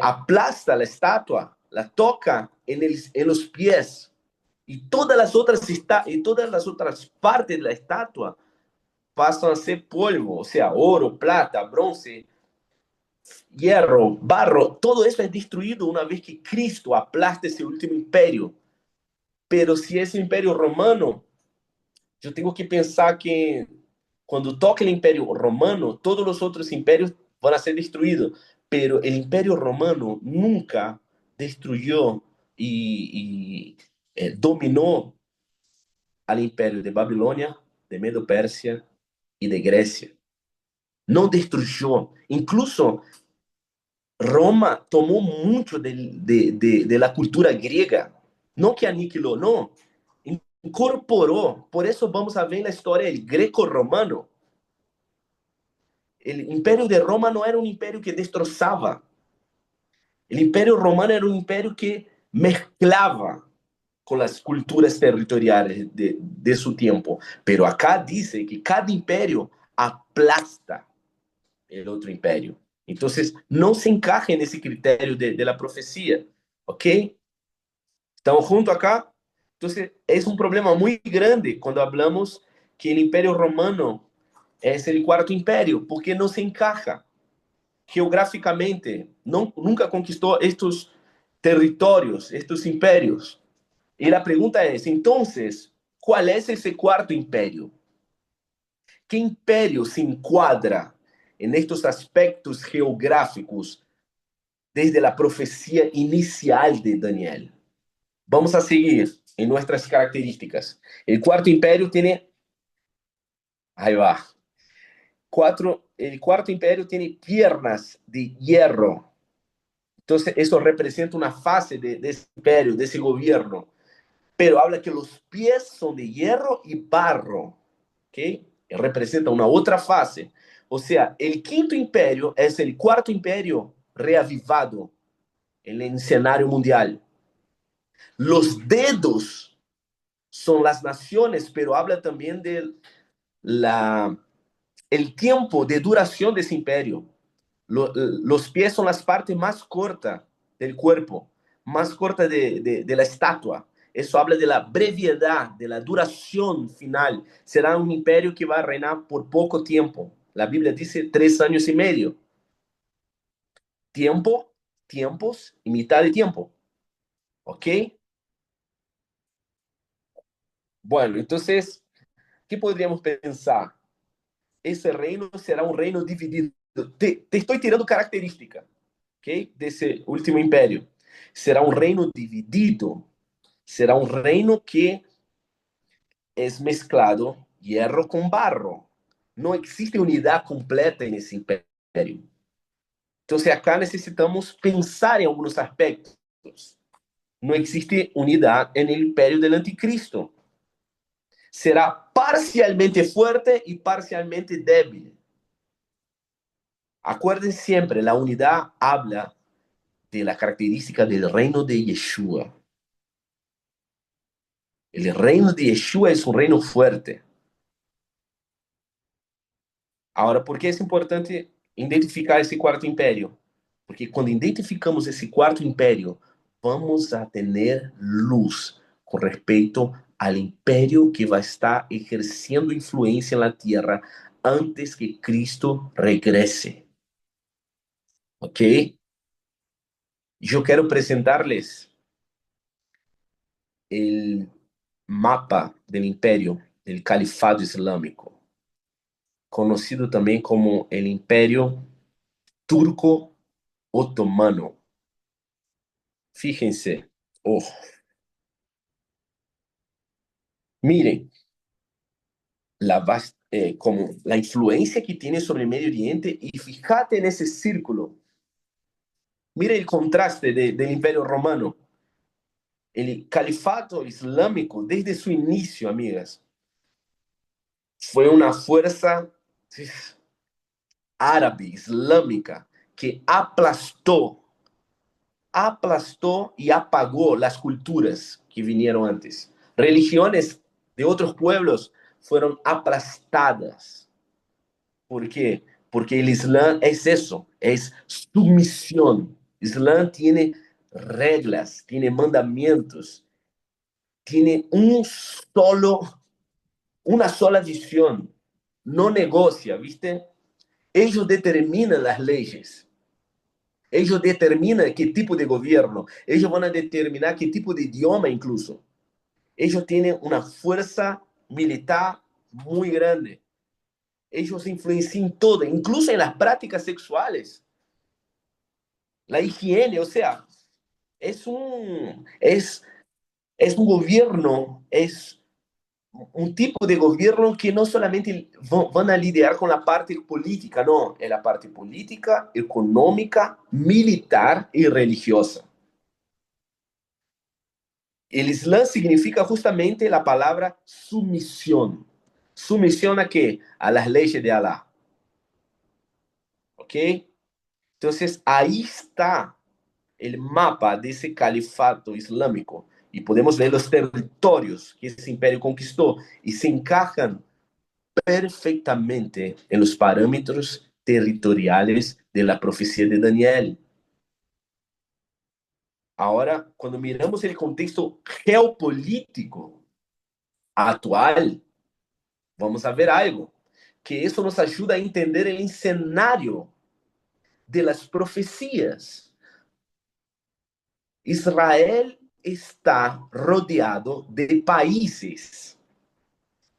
aplasta la estatua, la toca en los pies y todas las otras partes de la estatua pasan a ser polvo, o sea, oro, plata, bronce, hierro, barro, todo eso es destruido una vez que Cristo aplasta ese último imperio. Pero si es el imperio romano, yo tengo que pensar que cuando toque el imperio romano, todos los otros imperios van a ser destruidos, pero el imperio romano nunca destruyó y dominó al imperio de Babilonia, de Medo-Persia y de Grecia. No destruyó. Incluso Roma tomó mucho de la cultura griega. No que aniquiló, no. Incorporó. Por eso vamos a ver en la historia el greco-romano. El imperio de Roma no era un imperio que destrozaba. El imperio romano era un imperio que mezclaba con las culturas territoriales de su tiempo. Pero acá dice que cada imperio aplasta el otro imperio. Entonces, no se encaja en ese criterio de la profecía. ¿Ok? ¿Estamos juntos acá? Entonces, es un problema muy grande cuando hablamos que el imperio romano es el cuarto imperio, porque no se encaja geográficamente, nunca conquistó estos territorios, estos imperios. Y la pregunta es, entonces, ¿cuál es ese cuarto imperio? ¿Qué imperio se encuadra en estos aspectos geográficos desde la profecía inicial de Daniel? Vamos a seguir en nuestras características. El cuarto imperio tiene, ahí va, el cuarto imperio tiene piernas de hierro. Entonces, eso representa una fase de ese imperio, de ese gobierno. Pero habla que los pies son de hierro y barro. ¿Ok? Representa una otra fase. O sea, el quinto imperio es el cuarto imperio reavivado en el escenario mundial. Los dedos son las naciones, pero habla también de el tiempo de duración de ese imperio. Los pies son las partes más cortas del cuerpo, más corta de la estatua. Eso habla de la brevedad, de la duración final. Será un imperio que va a reinar por poco tiempo. La Biblia dice 3 años y medio. Tiempo, tiempos y mitad de tiempo. ¿Ok? Bueno, entonces, ¿qué podríamos pensar? Ese reino será un reino dividido. Te estoy tirando característica, ¿ok? De ese último imperio. Será un reino dividido, será un reino que es mezclado hierro con barro. No existe unidad completa en ese imperio. Entonces acá necesitamos pensar en algunos aspectos. No existe unidad en el imperio del anticristo. Será parcialmente fuerte y parcialmente débil. Acuérdense siempre, la unidad habla de la característica del reino de Yeshua. El reino de Yeshua es un reino fuerte. Ahora, por que é importante identificar esse quarto império? Porque quando identificamos esse quarto império, vamos a ter luz com respeito ao império que vai estar exercendo influência na terra antes que Cristo regrese. ¿Ok? Eu quero apresentar-lhes o mapa do império, do califado islâmico, conhecido também como o Império Turco-Otomano. Fíjense, oh, miren, como la influencia que tiene sobre el Medio Oriente y fíjate en ese círculo. Mire el contraste del Imperio Romano. El califato islámico, desde su inicio, amigas, fue una fuerza árabe, islámica, que aplastó y apagó las culturas que vinieron antes. Religiones de otros pueblos fueron aplastadas. ¿Por qué? Porque el Islam es eso, es sumisión. Islam tiene reglas, tiene mandamientos, tiene una sola visión, no negocia, ¿viste? Ellos determinan las leyes, ellos determinan qué tipo de gobierno, ellos van a determinar qué tipo de idioma incluso. Ellos tienen una fuerza militar muy grande. Ellos influencian todo, incluso en las prácticas sexuales. La higiene, o sea, es un, es, es un gobierno, es un tipo de gobierno que no solamente van a lidiar con la parte política, no, es la parte política, económica, militar y religiosa. El Islam significa justamente la palabra sumisión. ¿Sumisión a qué? A las leyes de Alá. ¿Ok? Entonces, ahí está el mapa de ese califato islámico y podemos ver los territorios que ese imperio conquistó y se encajan perfectamente en los parámetros territoriales de la profecía de Daniel. Ahora, cuando miramos el contexto geopolítico actual, vamos a ver algo, que eso nos ayuda a entender el escenario de las profecías. Israel está rodeado de países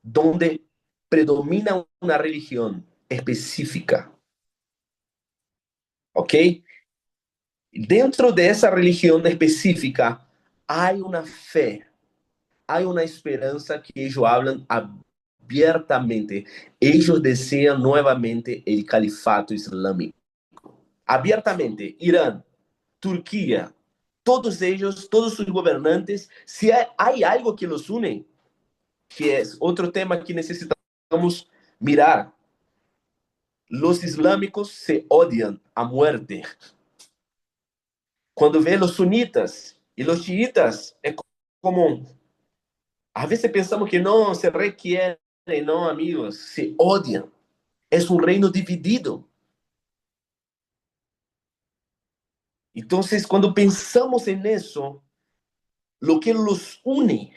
donde predomina una religión específica, ¿ok? Dentro de esa religión específica hay una fe, hay una esperanza que ellos hablan abiertamente. Ellos desean nuevamente el califato islámico. Abiertamente, Irán, Turquía, todos ellos, todos sus gobernantes, si hay algo que los une, que es otro tema que necesitamos mirar. Los islámicos se odian a muerte. Cuando ve los sunitas y los chiitas, es como, a veces pensamos que no, se requieren, no, amigos, se odian. Es un reino dividido. Entonces, cuando pensamos en eso, lo que los une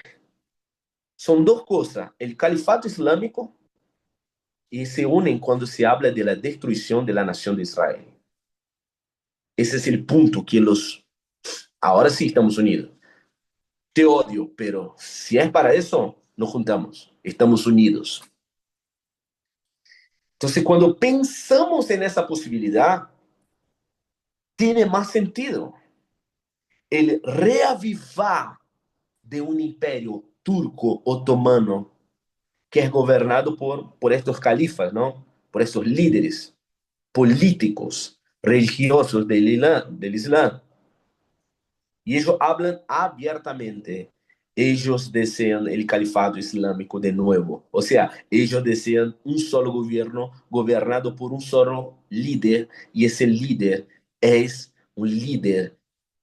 son dos cosas, el califato islámico y se unen cuando se habla de la destrucción de la nación de Israel. Ese es el punto que ahora sí estamos unidos. Te odio, pero si es para eso, nos juntamos, estamos unidos. Entonces, cuando pensamos en esa posibilidad, tiene más sentido. el reavivar de un imperio turco otomano que es gobernado por estos califas, ¿no? Por estos líderes políticos, religiosos del Islam. Y ellos hablan abiertamente. Ellos desean el califato islámico de nuevo. O sea, ellos desean un solo gobierno gobernado por un solo líder. Y ese líder es un líder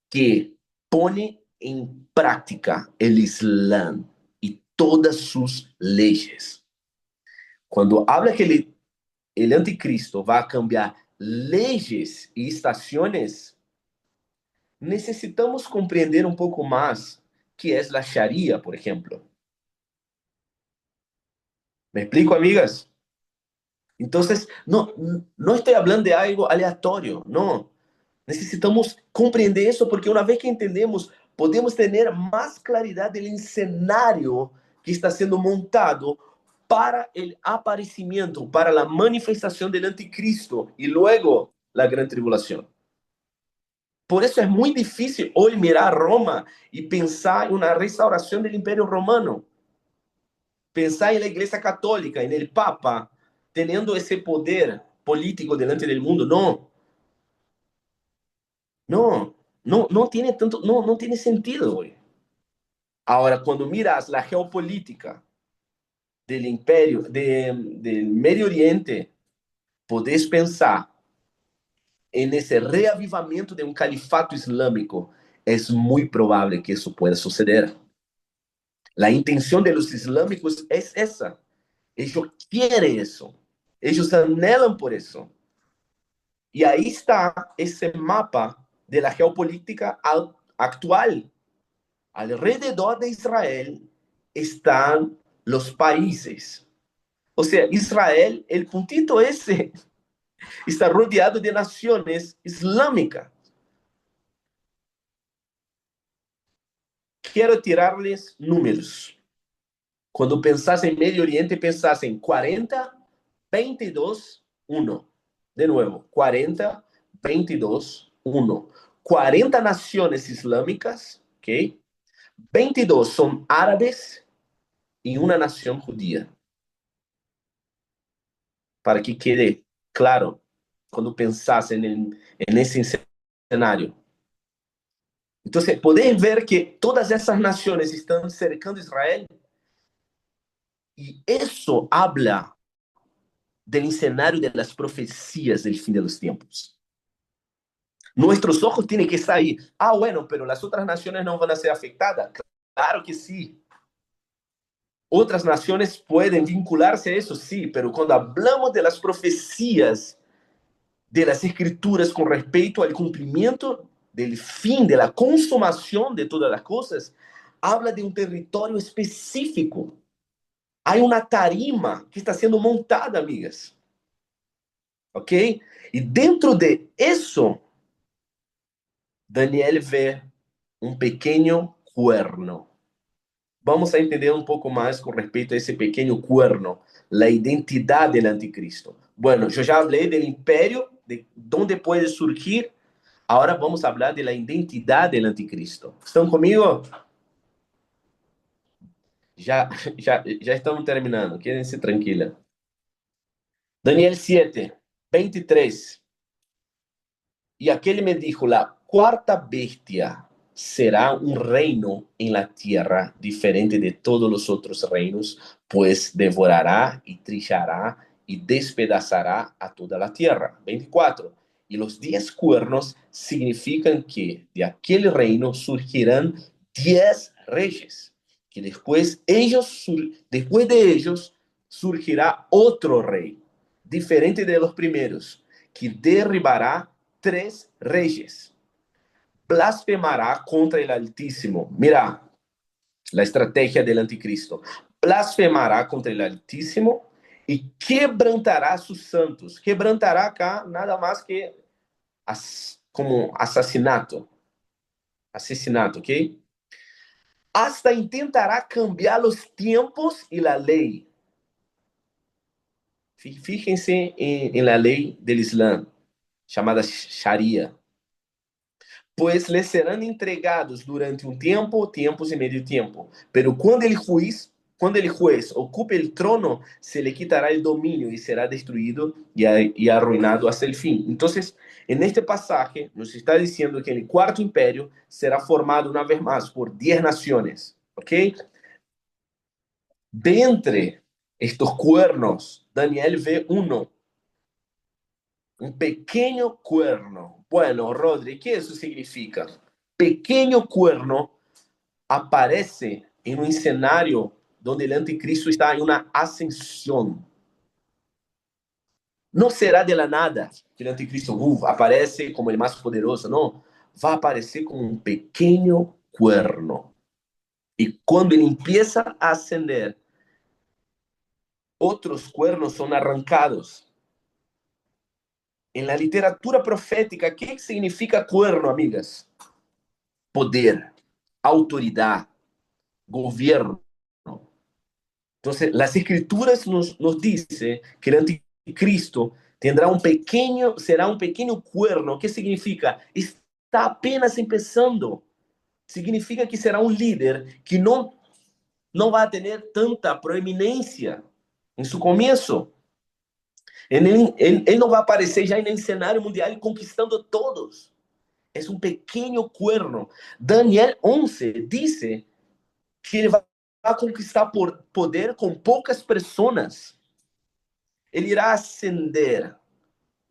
que pone en práctica el Islam y todas sus leyes. Cuando habla que el anticristo va a cambiar leyes y estaciones, necesitamos compreender un poco más qué es la Sharia, por ejemplo. ¿Me explico, amigas? Entonces, no estoy hablando de algo aleatorio, no. Necesitamos compreender eso porque una vez que entendemos, podemos tener más claridad del escenario que está siendo montado para el aparecimiento, para la manifestación del anticristo y luego la gran tribulación. Por eso es muy difícil hoy mirar a Roma y pensar en una restauración del Imperio Romano. Pensar en la Iglesia Católica, en el Papa, teniendo ese poder político delante del mundo. No, no tiene tanto, no tiene sentido hoy. Ahora, cuando miras la geopolítica del imperio, del Medio Oriente, podés pensar en ese reavivamiento de un califato islámico. Es muy probable que eso pueda suceder. La intención de los islámicos es esa. Ellos quieren eso. Ellos anhelan por eso. Y ahí está ese mapa de la geopolítica actual. Alrededor de Israel están los países. O sea, Israel, el puntito ese, está rodeado de naciones islámicas. Quiero tirarles números. Cuando pensás en Medio Oriente, pensás en 40, 22, 1. De nuevo, 40, 22, 1. 40 naciones islámicas, ¿ok? 22 son árabes y una nación judía. Para que quede claro, cuando pensás en ese escenario. Entonces, podéis ver que todas esas naciones están cercando a Israel y eso habla del escenario de las profecías del fin de los tiempos. Nuestros ojos tienen que estar ahí. Ah, bueno, pero las otras naciones no van a ser afectadas. Claro que sí. Otras naciones pueden vincularse a eso, sí, pero cuando hablamos de las profecías de las escrituras con respecto al cumplimiento del fin, de la consumación de todas las cosas, habla de un territorio específico. Hay una tarima que está siendo montada, amigas. ¿Ok? Y dentro de eso, Daniel ve un pequeño cuerno. Vamos a entender un poco más con respecto a ese pequeño cuerno, la identidad del anticristo. Bueno, yo ya hablé del imperio, de dónde puede surgir. Ahora vamos a hablar de la identidad del anticristo. ¿Están conmigo? Ya estamos terminando. Quédense tranquila. Daniel 7, 23. Y aquel me dijo, la cuarta bestia será un reino en la tierra diferente de todos los otros reinos, pues devorará y trillará y despedazará a toda la tierra. 24. Y los 10 cuernos significan que de aquel reino surgirán 10 reyes, que después de ellos surgirá otro rey, diferente de los primeros, que derribará 3 reyes. Blasfemará contra el Altísimo. Mira la estrategia del anticristo. Blasfemará contra el Altísimo y quebrantará a sus santos. Quebrantará acá nada más que como asesinato. Asesinato, ¿ok? Hasta intentará cambiar los tiempos y la ley. Fíjense en la ley del Islam, llamada Sharia. pues les serán entregados durante un tiempo, tiempos y medio tiempo. Pero cuando el juez ocupe el trono, se le quitará el dominio y será destruido y arruinado hasta el fin. Entonces, en este pasaje nos está diciendo que el cuarto imperio será formado una vez más por 10 naciones, ¿ok? De entre estos cuernos, Daniel ve uno, un pequeño cuerno. Bueno, Rodri, ¿qué eso significa? Pequeño cuerno aparece en un escenario donde el anticristo está en una ascensión. No será de la nada que el anticristo aparece como el más poderoso, no. Va a aparecer como un pequeño cuerno. Y cuando él empieza a ascender, otros cuernos son arrancados. En la literatura profética, ¿qué significa cuerno, amigas? Poder, autoridad, gobierno. Entonces, las escrituras nos dice que el anticristo será un pequeño cuerno. ¿Qué significa? Está apenas empezando. Significa que será un líder que no va a tener tanta proeminencia en su comienzo. Él no va a aparecer ya en el escenario mundial conquistando todos. Es un pequeño cuerno. Daniel 11 dice que ele vai conquistar poder com poucas pessoas. Ele irá ascender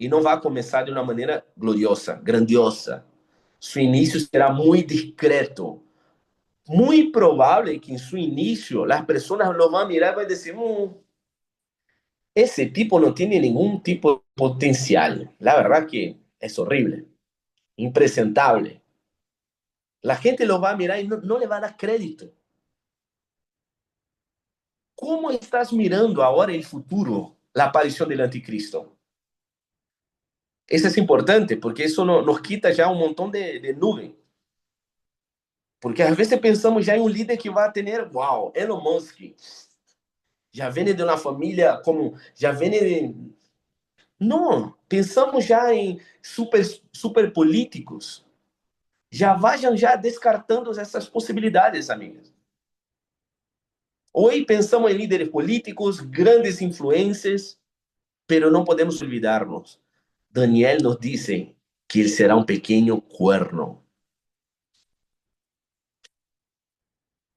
e não vai começar de uma maneira gloriosa, grandiosa. Su início será muito discreto. Muito provável que em seu início as pessoas lo vão mirar e vão dizer: esse tipo não tem nenhum tipo de potencial. La verdad que é horrível, impresentable. La gente lo va a mirar y no le va a dar crédito. ¿Cómo estás mirando ahora el futuro, la aparición del anticristo? Eso es importante porque eso nos quita ya un montón de nube. Porque a veces pensamos ya en un líder que va a tener, wow, Elon Musk, ya viene de una familia como, ya viene de... No, pensamos ya en super políticos. Já vayan já descartando essas possibilidades, amigas. Hoy pensamos em líderes políticos, grandes influências, pero não podemos olvidarnos. Daniel nos dice que ele será um pequeno cuerno.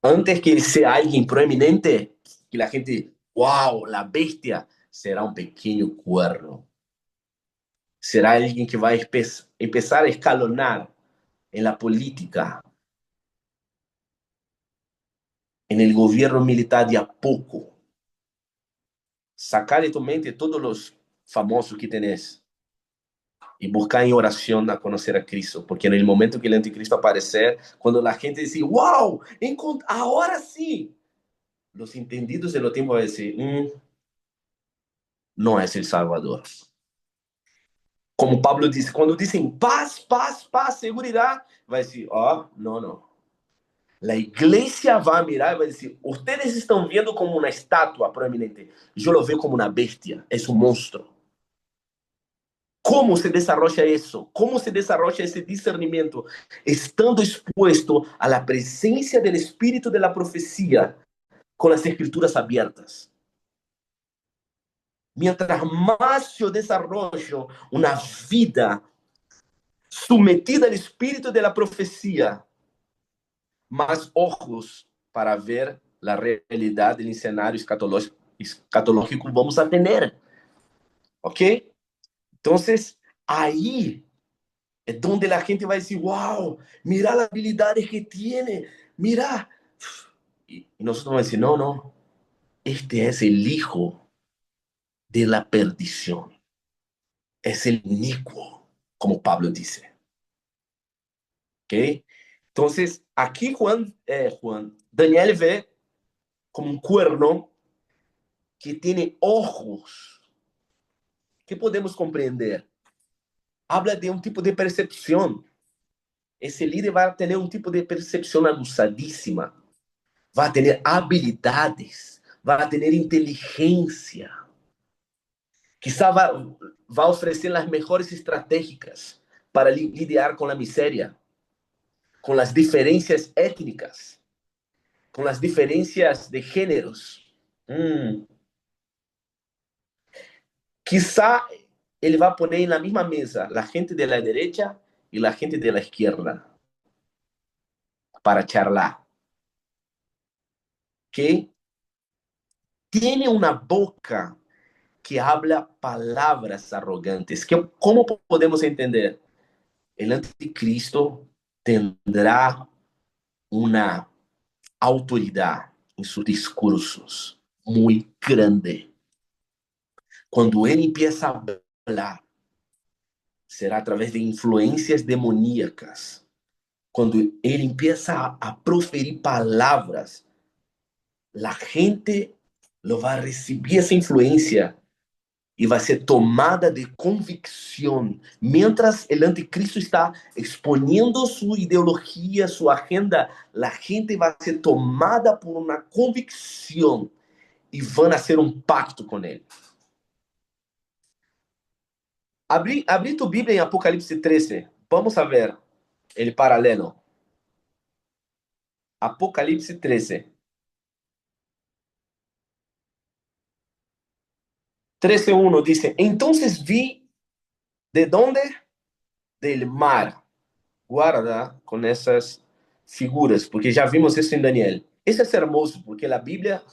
Antes que ele seja alguém proeminente, que a gente, wow, la bestia, será um pequeno cuerno. Será alguém que vai empezar a escalonar en la política, en el gobierno militar de a poco. Sacar de tu mente todos los famosos que tenés y buscar en oración a conocer a Cristo, porque en el momento que el anticristo aparecer, cuando la gente dice, wow, ahora sí, los entendidos de lo tiempo van a decir, no es el Salvador. Como Pablo dice, cuando dicen paz, paz, paz, seguridad, va a decir, oh, no, no. La iglesia va a mirar y va a decir, ustedes están viendo como una estatua proeminente, yo lo veo como una bestia, es un monstruo. ¿Cómo se desarrolla eso? ¿Cómo se desarrolla ese discernimiento? Estando expuesto a la presencia del espíritu de la profecía con las escrituras abiertas. Mientras más yo desarrollo una vida sometida al espíritu de la profecía, más ojos para ver la realidad del escenario escatológico vamos a tener. ¿Ok? Entonces, ahí es donde la gente va a decir, wow, mira las habilidades que tiene, mira. Y nosotros vamos a decir, no, no, este es el hijo de la perdición. Es el inicuo, como Pablo dice. ¿Ok? Entonces, aquí Daniel ve como un cuerno que tiene ojos. ¿Qué podemos comprender? Habla de un tipo de percepción. Ese líder va a tener un tipo de percepción aguçadísima. Va a tener habilidades, va a tener inteligencia. Quizá va a ofrecer las mejores estratégicas para lidiar con la miseria. con las diferencias étnicas, con las diferencias de géneros. Quizá ele vai poner na mesma mesa a gente de la derecha e a gente de la izquierda para charlar. Que tiene una boca que habla palabras arrogantes. ¿Cómo podemos entender? El anticristo tendrá una autoridad en sus discursos muy grande. Cuando él empieza a hablar, será a través de influencias demoníacas. Cuando él empieza a proferir palabras, la gente lo va a recibir esa influencia y va a ser tomada de convicción. Mientras el anticristo está exponiendo su ideología, su agenda, la gente va a ser tomada por una convicción y van a hacer un pacto con él. Abrí tu Bíblia em Apocalipse 13. Vamos a ver el paralelo. Apocalipse 13. 13:1 dice, entonces vi de dónde? Del mar. Guarda con essas figuras, porque já vimos isso em Daniel. Isso é hermoso, porque a Bíblia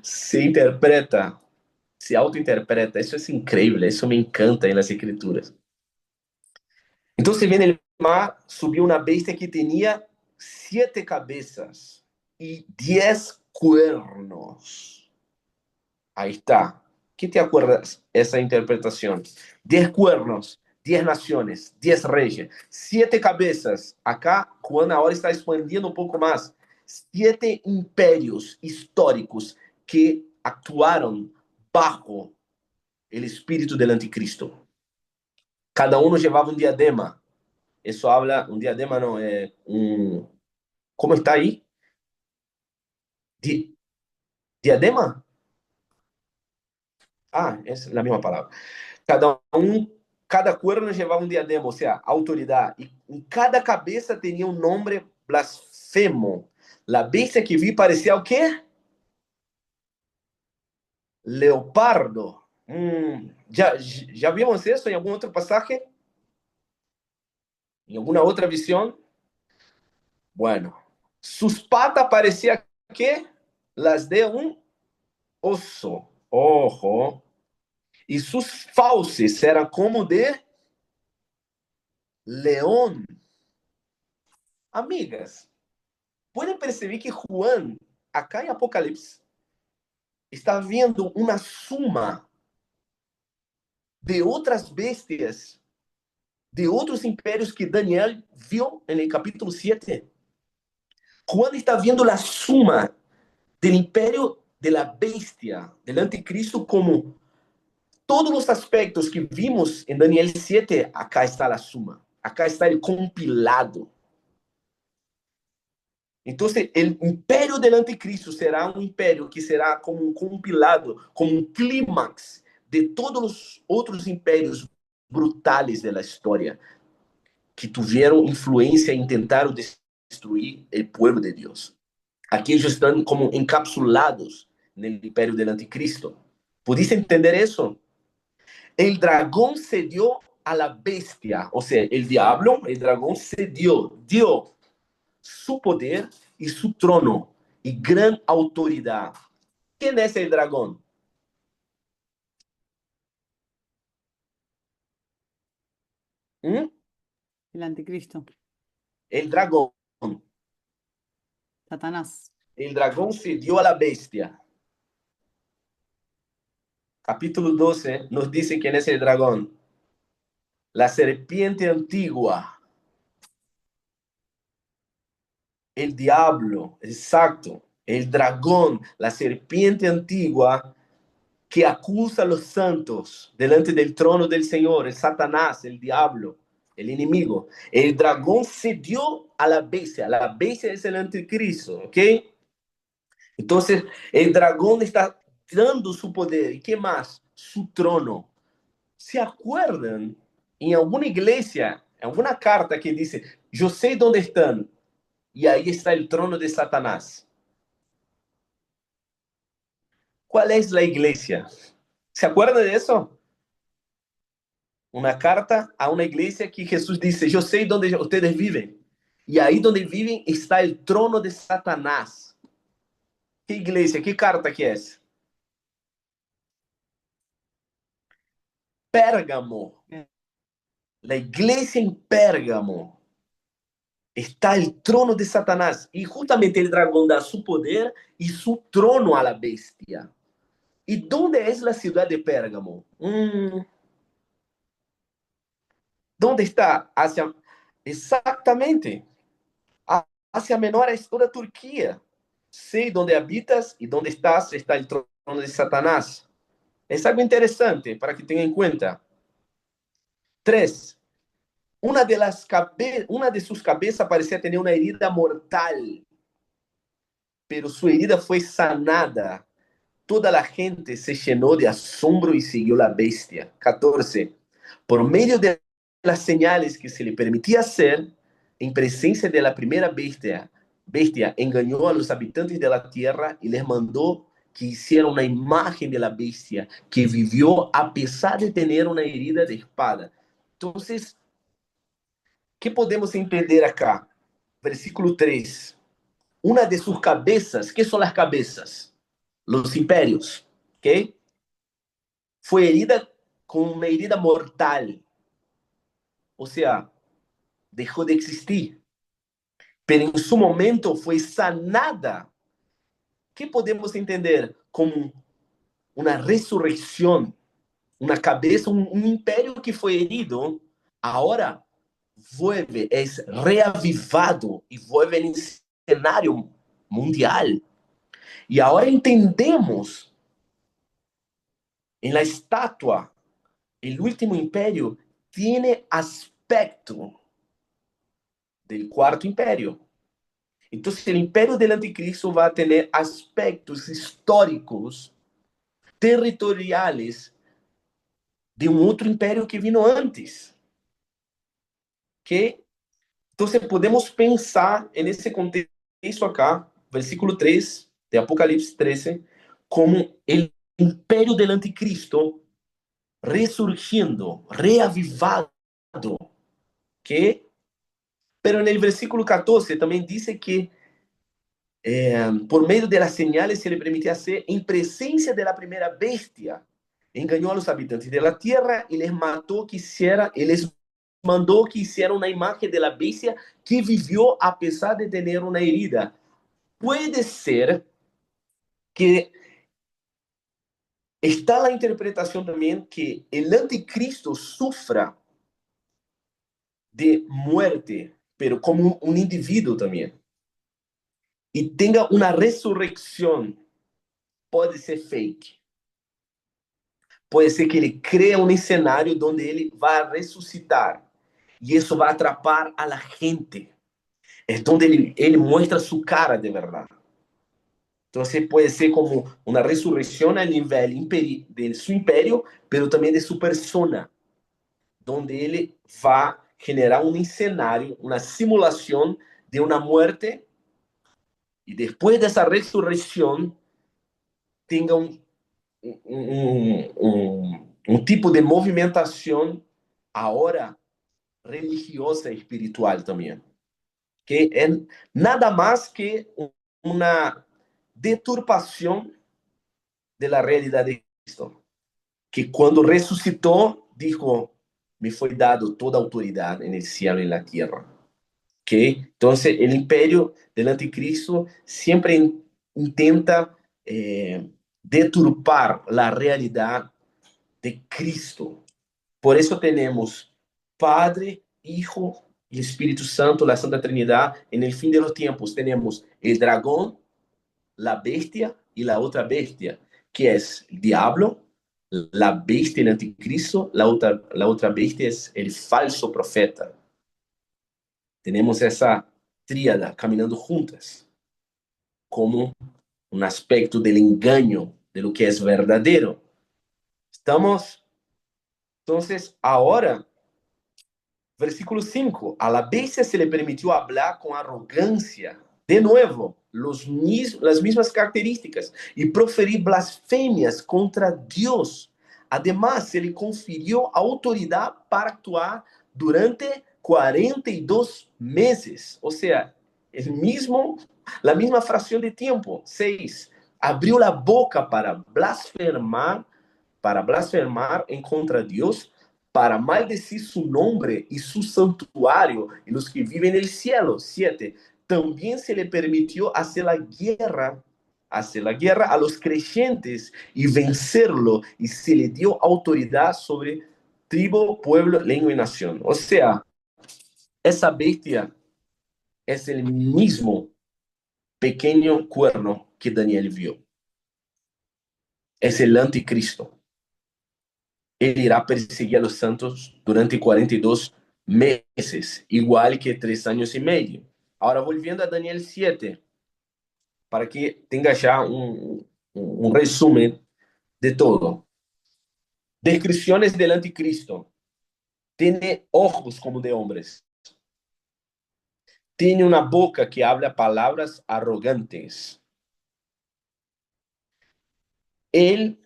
se interpreta, se autointerpreta. Isso é incrível, isso me encanta nas Escrituras. Então, se vê no mar, subiu uma bestia que tinha 7 cabeças e 10 cuernos. Aí está. ¿Qué te acuerdas esa interpretación? 10 cuernos, 10 naciones, 10 reyes, 7 cabezas. Acá Juan ahora está expandiendo un poco más. 7 imperios históricos que actuaron bajo el espíritu del anticristo. Cada uno llevaba un diadema. Eso habla, un diadema no, ¿cómo está ahí? Diadema. Ah, es la misma palabra. Cada cuerno llevaba un diadema, o sea, autoridad. Y en cada cabeza tenía un nombre blasfemo. La bestia que vi parecía ¿o qué? Leopardo. ¿Ya vimos eso en algún otro pasaje? ¿En alguna otra visión? Bueno, sus patas parecían ¿qué? Las de un oso. Ojo. Y sus fauces eran como de león. Amigas, pueden perceber que Juan, acá en Apocalipse, está viendo una suma de otras bestias, de otros imperios que Daniel vio en el capítulo 7. Juan está viendo la suma del imperio de la bestia, del anticristo, como todos los aspectos que vimos en Daniel 7, acá está la suma, acá está el compilado. Entonces, el imperio del anticristo será un imperio que será como un compilado, como un clímax de todos los otros imperios brutales de la historia que tuvieron influencia e intentaron destruir el pueblo de Dios. Aquí ellos están como encapsulados en el imperio del anticristo. ¿Pudiste entender eso? El dragón cedió a la bestia, o sea, el diablo, el dragón cedió, dio su poder y su trono y gran autoridad. ¿Quién es el dragón? ¿Mm? El anticristo, El dragón. Satanás. El dragón se dio a la bestia. Capítulo 12 nos dice quién es el dragón. La serpiente antigua. El diablo, exacto. El dragón, la serpiente antigua que acusa a los santos delante del trono del Señor, el Satanás, el diablo, el enemigo. El dragón cedió a la bestia es el anticristo, ¿ok? Entonces, el dragón está dando su poder, ¿y qué más? Su trono. ¿Se acuerdan? En alguna iglesia, en alguna carta que dice, yo sé dónde están, y ahí está el trono de Satanás. ¿Cuál es la iglesia? ¿Se acuerdan de eso? Una carta a una iglesia que Jesús dice, yo sé dónde ustedes viven. Y ahí donde viven está el trono de Satanás. ¿Qué iglesia? ¿Qué carta que es? Pérgamo. La iglesia en Pérgamo. Está el trono de Satanás. Y justamente el dragón da su poder y su trono a la bestia. ¿Y dónde es la ciudad de Pérgamo? ¿Dónde está? Hacia... Exactamente. Asia Menor es toda Turquía. Sé dónde habitas y dónde estás está el trono de Satanás. Es algo interesante para que tengan en cuenta. 3. Una de sus cabezas parecía tener una herida mortal, pero su herida fue sanada. Toda la gente se llenó de asombro y siguió la bestia. 14. Por medio de las señales que se le permitía hacer, en presencia de la primera bestia engañó a los habitantes de la tierra y les mandó que hicieran una imagen de la bestia que vivió a pesar de tener una herida de espada. Entonces, ¿qué podemos entender acá? Versículo 3. Una de sus cabezas, ¿qué son las cabezas? Los imperios, ¿ok? Fue herida con una herida mortal, o sea, dejó de existir, pero en su momento fue sanada. ¿Qué podemos entender como una resurrección? Una cabeza, un imperio que fue herido, ahora vuelve, es reavivado y vuelve en escenario mundial. Y ahora entendemos en la estatua, el último imperio tiene aspecto del cuarto imperio. Entonces, el imperio del anticristo va a tener aspectos históricos, territoriales de un otro imperio que vino antes. ¿Ok? Entonces, podemos pensar en ese contexto acá, versículo 3 de Apocalipsis 13, como el imperio del anticristo resurgiendo, reavivado. ¿Ok? Pero en el versículo 14 también dice que por medio de las señales se le permitía hacer en presencia de la primera bestia. Engañó a los habitantes de la tierra y les mató y les mandó que hiciera una imagen de la bestia que vivió a pesar de tener una herida. Puede ser que está la interpretación también que el anticristo sufra de muerte, pero como un individuo también, y tenga una resurrección. Puede ser fake. Puede ser que ele crea um cenário onde ele vai ressuscitar. E isso vai atrapar a la gente. É onde ele muestra sua cara de verdade. Então, pode ser como uma ressurreição a nível de seu império, mas também de sua persona, onde ele vai generar um cenário, uma simulação de uma morte, e depois dessa ressurreição, tenha um tipo de movimentação agora religiosa e espiritual também, que é nada mais que uma deturpação da realidade de Cristo, que quando ressuscitou, dijo, me foi dado toda a autoridade no céu e na terra. Okay? Entonces, el imperio del anticristo siempre intenta deturpar la realidad de Cristo. Por eso tenemos Padre, Hijo y Espíritu Santo, la Santa Trinidad. En el fin de los tiempos tenemos el dragón, la bestia y la otra bestia, que es el diablo, la bestia, el anticristo, la otra bestia es el falso profeta. Tenemos essa tríada caminhando juntas, como um aspecto del engaño de lo que es verdadero. Estamos, entonces, ahora Versículo 5. A la bestia se le permitió hablar con arrogancia. De nuevo, las mismas características. Y proferir blasfemias contra Dios. Además, se le confirió autoridad para actuar durante 42 meses. O sea, la misma fracción de tiempo. 6. Abrió la boca para blasfemar en contra de Dios, para maldecir su nombre y su santuario y los que viven en el cielo. 7. También se le permitió hacer la guerra a los creyentes y vencerlo, y se le dio autoridad sobre tribu, pueblo, lengua y nación. O sea, esa bestia es el mismo pequeño cuerno que Daniel vio. Es el anticristo. Él irá perseguir a los santos durante 42 meses, igual que 3 años y medio. Ahora, volviendo a Daniel 7, para que tenga ya un resumen de todo. Descripciones del anticristo. Tiene ojos como de hombres. Tiene una boca que habla palabras arrogantes. Él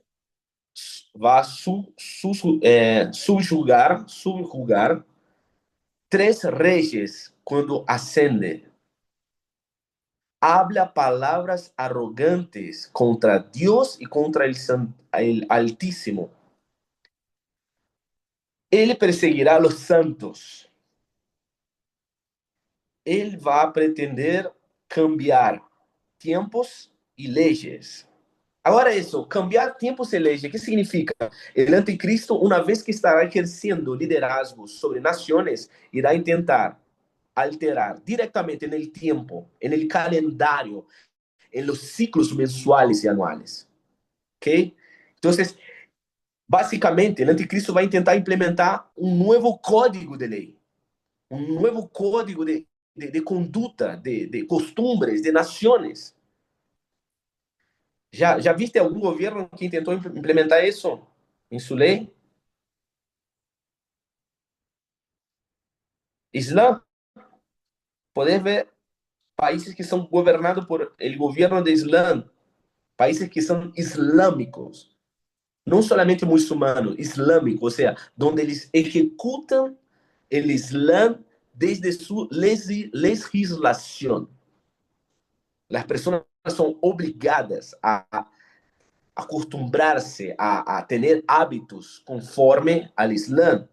va a subjugar 3 reyes cuando ascende. Habla palabras arrogantes contra Dios y contra el Altísimo. Él perseguirá a los santos. Él va a pretender cambiar tiempos y leyes. Ahora eso, cambiar tiempos y leyes, ¿qué significa? El anticristo, una vez que estará ejerciendo liderazgo sobre naciones, irá a intentar alterar directamente en el tiempo, en el calendario, en los ciclos mensuales y anuales. ¿Ok? Entonces, básicamente, el anticristo va a intentar implementar un nuevo código de ley, un nuevo código de conduta, de costumbres, de naciones. ¿Ya viste algún gobierno que intentó implementar eso en su ley? Islam, podés ver países que son gobernados por el gobierno de Islam, países que son islámicos, no solamente muçulmanos, islámicos, o sea, donde eles ejecutan el Islam desde su legislación. Las personas son obligadas a acostumbrarse a tener hábitos conforme al Islam.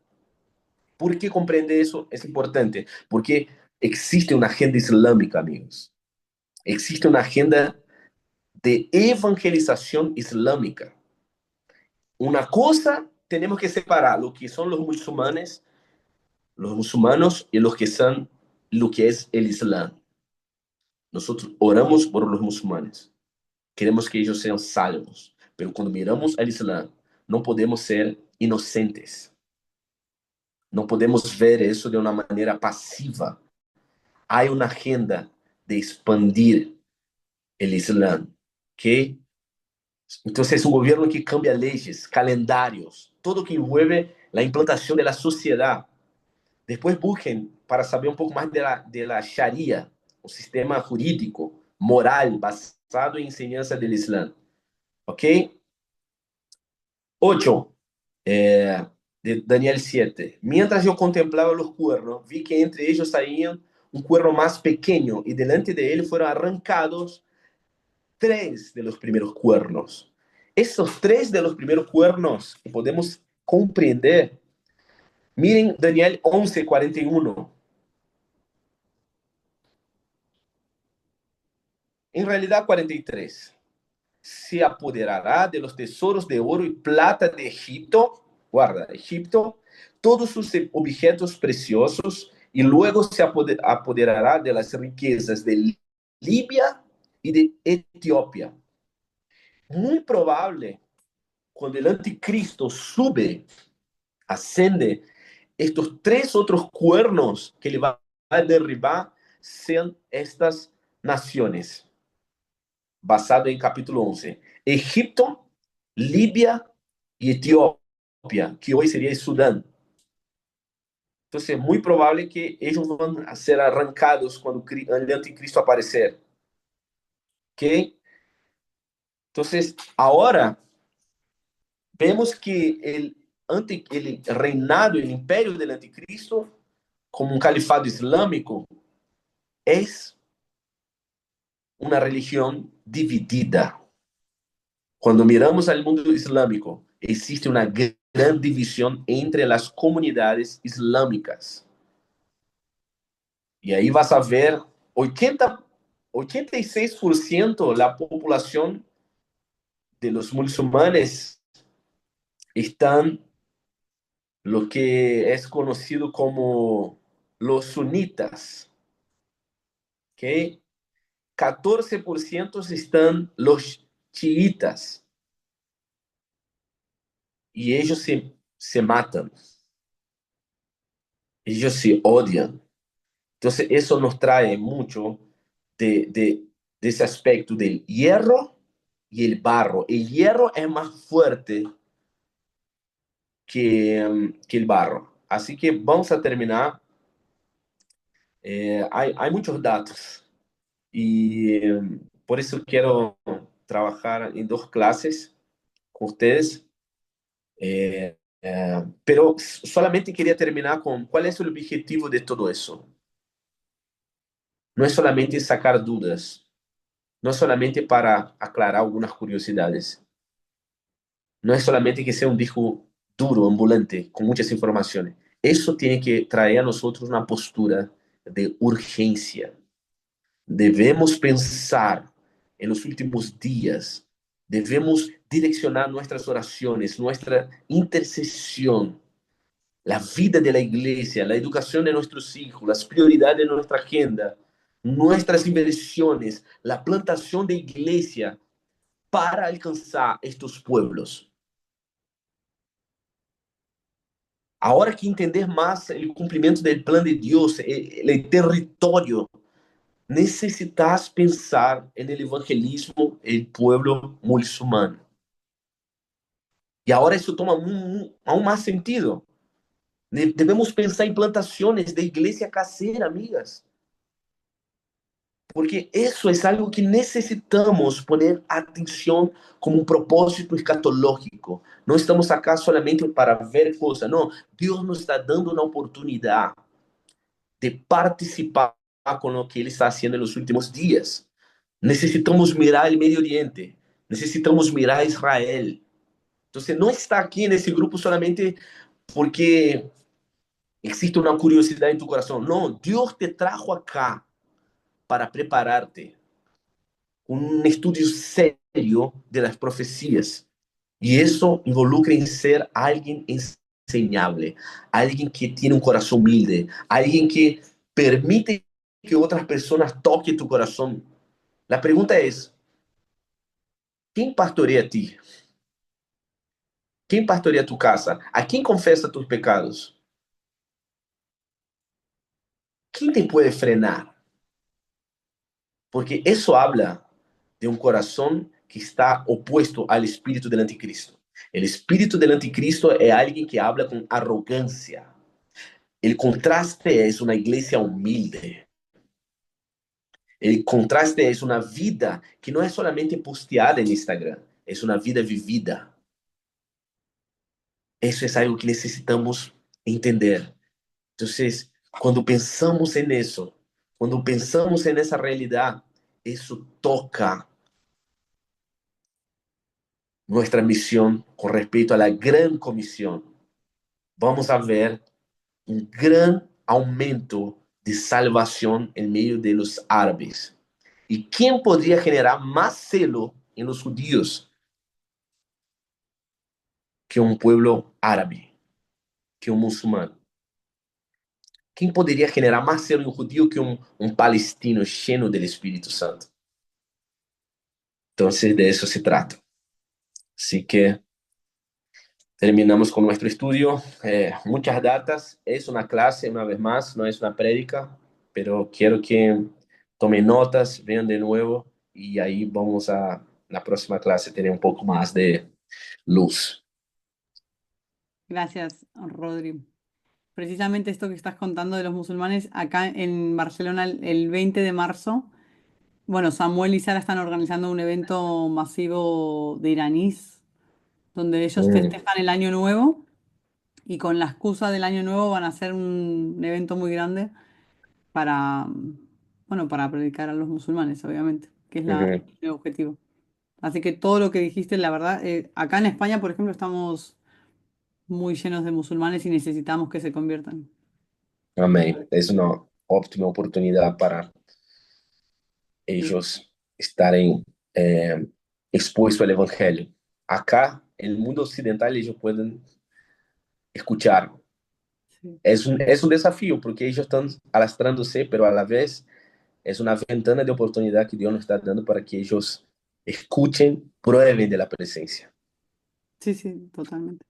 ¿Por qué comprender eso es importante? Porque existe una agenda islámica, amigos. Existe una agenda de evangelización islámica. Una cosa tenemos que separar lo que son los musulmanes y lo que es el Islam. Nosotros oramos por los musulmanes. Queremos que ellos sean salvos. Pero cuando miramos al Islam, no podemos ser inocentes. No podemos ver eso de una manera pasiva. Hay una agenda de expandir el Islam. ¿Ok? Entonces es un gobierno que cambia leyes, calendarios, todo que envuelve la implantación de la sociedad. Después busquen para saber un poco más de la Sharia, un sistema jurídico, moral, basado en enseñanza del Islam. ¿Ok? 8. De Daniel 7. Mientras yo contemplaba los cuernos, vi que entre ellos salían un cuerno más pequeño y delante de él fueron arrancados 3 de los primeros cuernos. Esos 3 de los primeros cuernos que podemos comprender. Miren Daniel 11:41. En realidad 43. Se apoderará de los tesoros de oro y plata de Egipto, guarda, Egipto, todos sus objetos preciosos, y luego se apoderará de las riquezas de Libia y de Etiopía. Muy probable, cuando el anticristo sube, ascende, estos 3 otros cuernos que le va a derribar sean estas naciones, basado en capítulo 11. Egipto, Libia y Etiopía, que hoy sería el Sudán. Entonces es muy probable que ellos van a ser arrancados cuando el anticristo aparecer. ¿Ok? Entonces, ahora vemos que el reinado, el imperio del anticristo, como un califado islámico, es una religión dividida. Cuando miramos al mundo islámico, existe una gran división entre las comunidades islámicas. Y ahí vas a ver 86% de la población de los musulmanes están lo que es conocido como los sunitas, ¿ok? 14% están los chiitas y ellos se matan, ellos se odian. Entonces eso nos trae mucho de ese aspecto del hierro y el barro. El hierro es más fuerte que el barro. Así que vamos a terminar. Hay muchos datos y por eso quiero trabajar en dos clases con ustedes. Pero solamente quería terminar con cuál es el objetivo de todo eso. No es solamente sacar dudas, no es solamente para aclarar algunas curiosidades, no es solamente que sea un disco duro, ambulante, con muchas informaciones. Eso tiene que traer a nosotros una postura de urgencia. Debemos pensar en los últimos días, debemos direccionar nuestras oraciones, nuestra intercesión, la vida de la iglesia, la educación de nuestros hijos, las prioridades de nuestra agenda, nuestras inversiones, la plantación de iglesia para alcanzar estos pueblos. Ahora que entender más el cumplimiento del plan de Dios, el territorio, necesitas pensar en el evangelismo, el pueblo musulmán. Y ahora eso toma aún más sentido. Debemos pensar en plantaciones de iglesia casera, amigas. Porque eso es algo que necesitamos poner atención como un propósito escatológico. No estamos acá solamente para ver cosas, no. Dios nos está dando una oportunidad de participar con lo que Él está haciendo en los últimos días. Necesitamos mirar el Medio Oriente, necesitamos mirar a Israel. Entonces, no está aquí en ese grupo solamente porque existe una curiosidad en tu corazón. No, Dios te trajo acá para prepararte un estudio serio de las profecías. Y eso involucra en ser alguien enseñable, alguien que tiene un corazón humilde, alguien que permite que otras personas toquen tu corazón. La pregunta es, ¿quién pastorea a ti? ¿Quién pastorea tu casa? ¿A quién confesa tus pecados? ¿Quién te puede frenar? Porque eso habla de un corazón que está opuesto al espíritu del anticristo. El espíritu del anticristo es alguien que habla con arrogancia. El contraste es una iglesia humilde. El contraste es una vida que no es solamente posteada en Instagram, es una vida vivida. Eso es algo que necesitamos entender. Entonces, cuando pensamos en eso, cuando pensamos en esa realidad, eso toca nuestra misión con respecto a la gran comisión. Vamos a ver un gran aumento de salvación en medio de los árabes. ¿Y quién podría generar más celo en los judíos que un pueblo árabe, que un musulmán? ¿Quién podría generar más celo en un judío que un palestino lleno del Espíritu Santo? Entonces, de eso se trata. Así que terminamos con nuestro estudio. Muchas datas. Es una clase, una vez más, no es una prédica, pero quiero que tomen notas, vean de nuevo y ahí vamos a la próxima clase tener un poco más de luz. Gracias, Rodri. precisamente esto que estás contando de los musulmanes, acá en Barcelona el 20 de marzo, bueno, Samuel y Sara están organizando un evento masivo de iraníes, donde ellos Mm, festejan el Año Nuevo y con la excusa del Año Nuevo van a hacer un evento muy grande para, bueno, para predicar a los musulmanes, obviamente, que es ujú. el objetivo. Así que todo lo que dijiste, la verdad, acá en España, por ejemplo, estamos muy llenos de musulmanes y necesitamos que se conviertan. Amén. Es una óptima oportunidad para ellos estarem expuestos al Evangelio. Acá, en el mundo occidental, ellos pueden escuchar. Sí, Es un desafío porque ellos están alastrándose, pero a la vez es una ventana de oportunidad que Dios nos está dando para que ellos escuchen, prueben de la presencia. sí, sí, totalmente.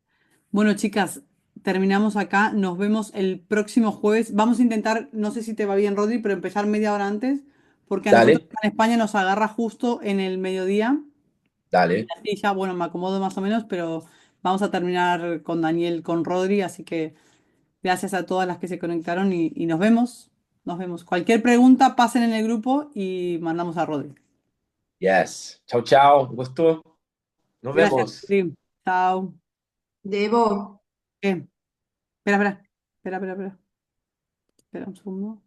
Bueno, chicas, terminamos acá. Nos vemos el próximo jueves. Vamos a intentar, no sé si te va bien, Rodri, pero empezar media hora antes, porque a nosotros Dale, en España nos agarra justo en el mediodía. Y dale. así ya, bueno, me acomodo más o menos, pero vamos a terminar con Daniel, con Rodri, así que gracias a todas las que se conectaron y nos vemos. Nos vemos. Cualquier pregunta, pasen en el grupo y mandamos a Rodri. Yes. Chao, chao. ¿Gustó? Nos Gracias, vemos. Rodri. Chao. Debo. ¿Qué? Espera, espera. Espera, espera, espera. Espera un segundo.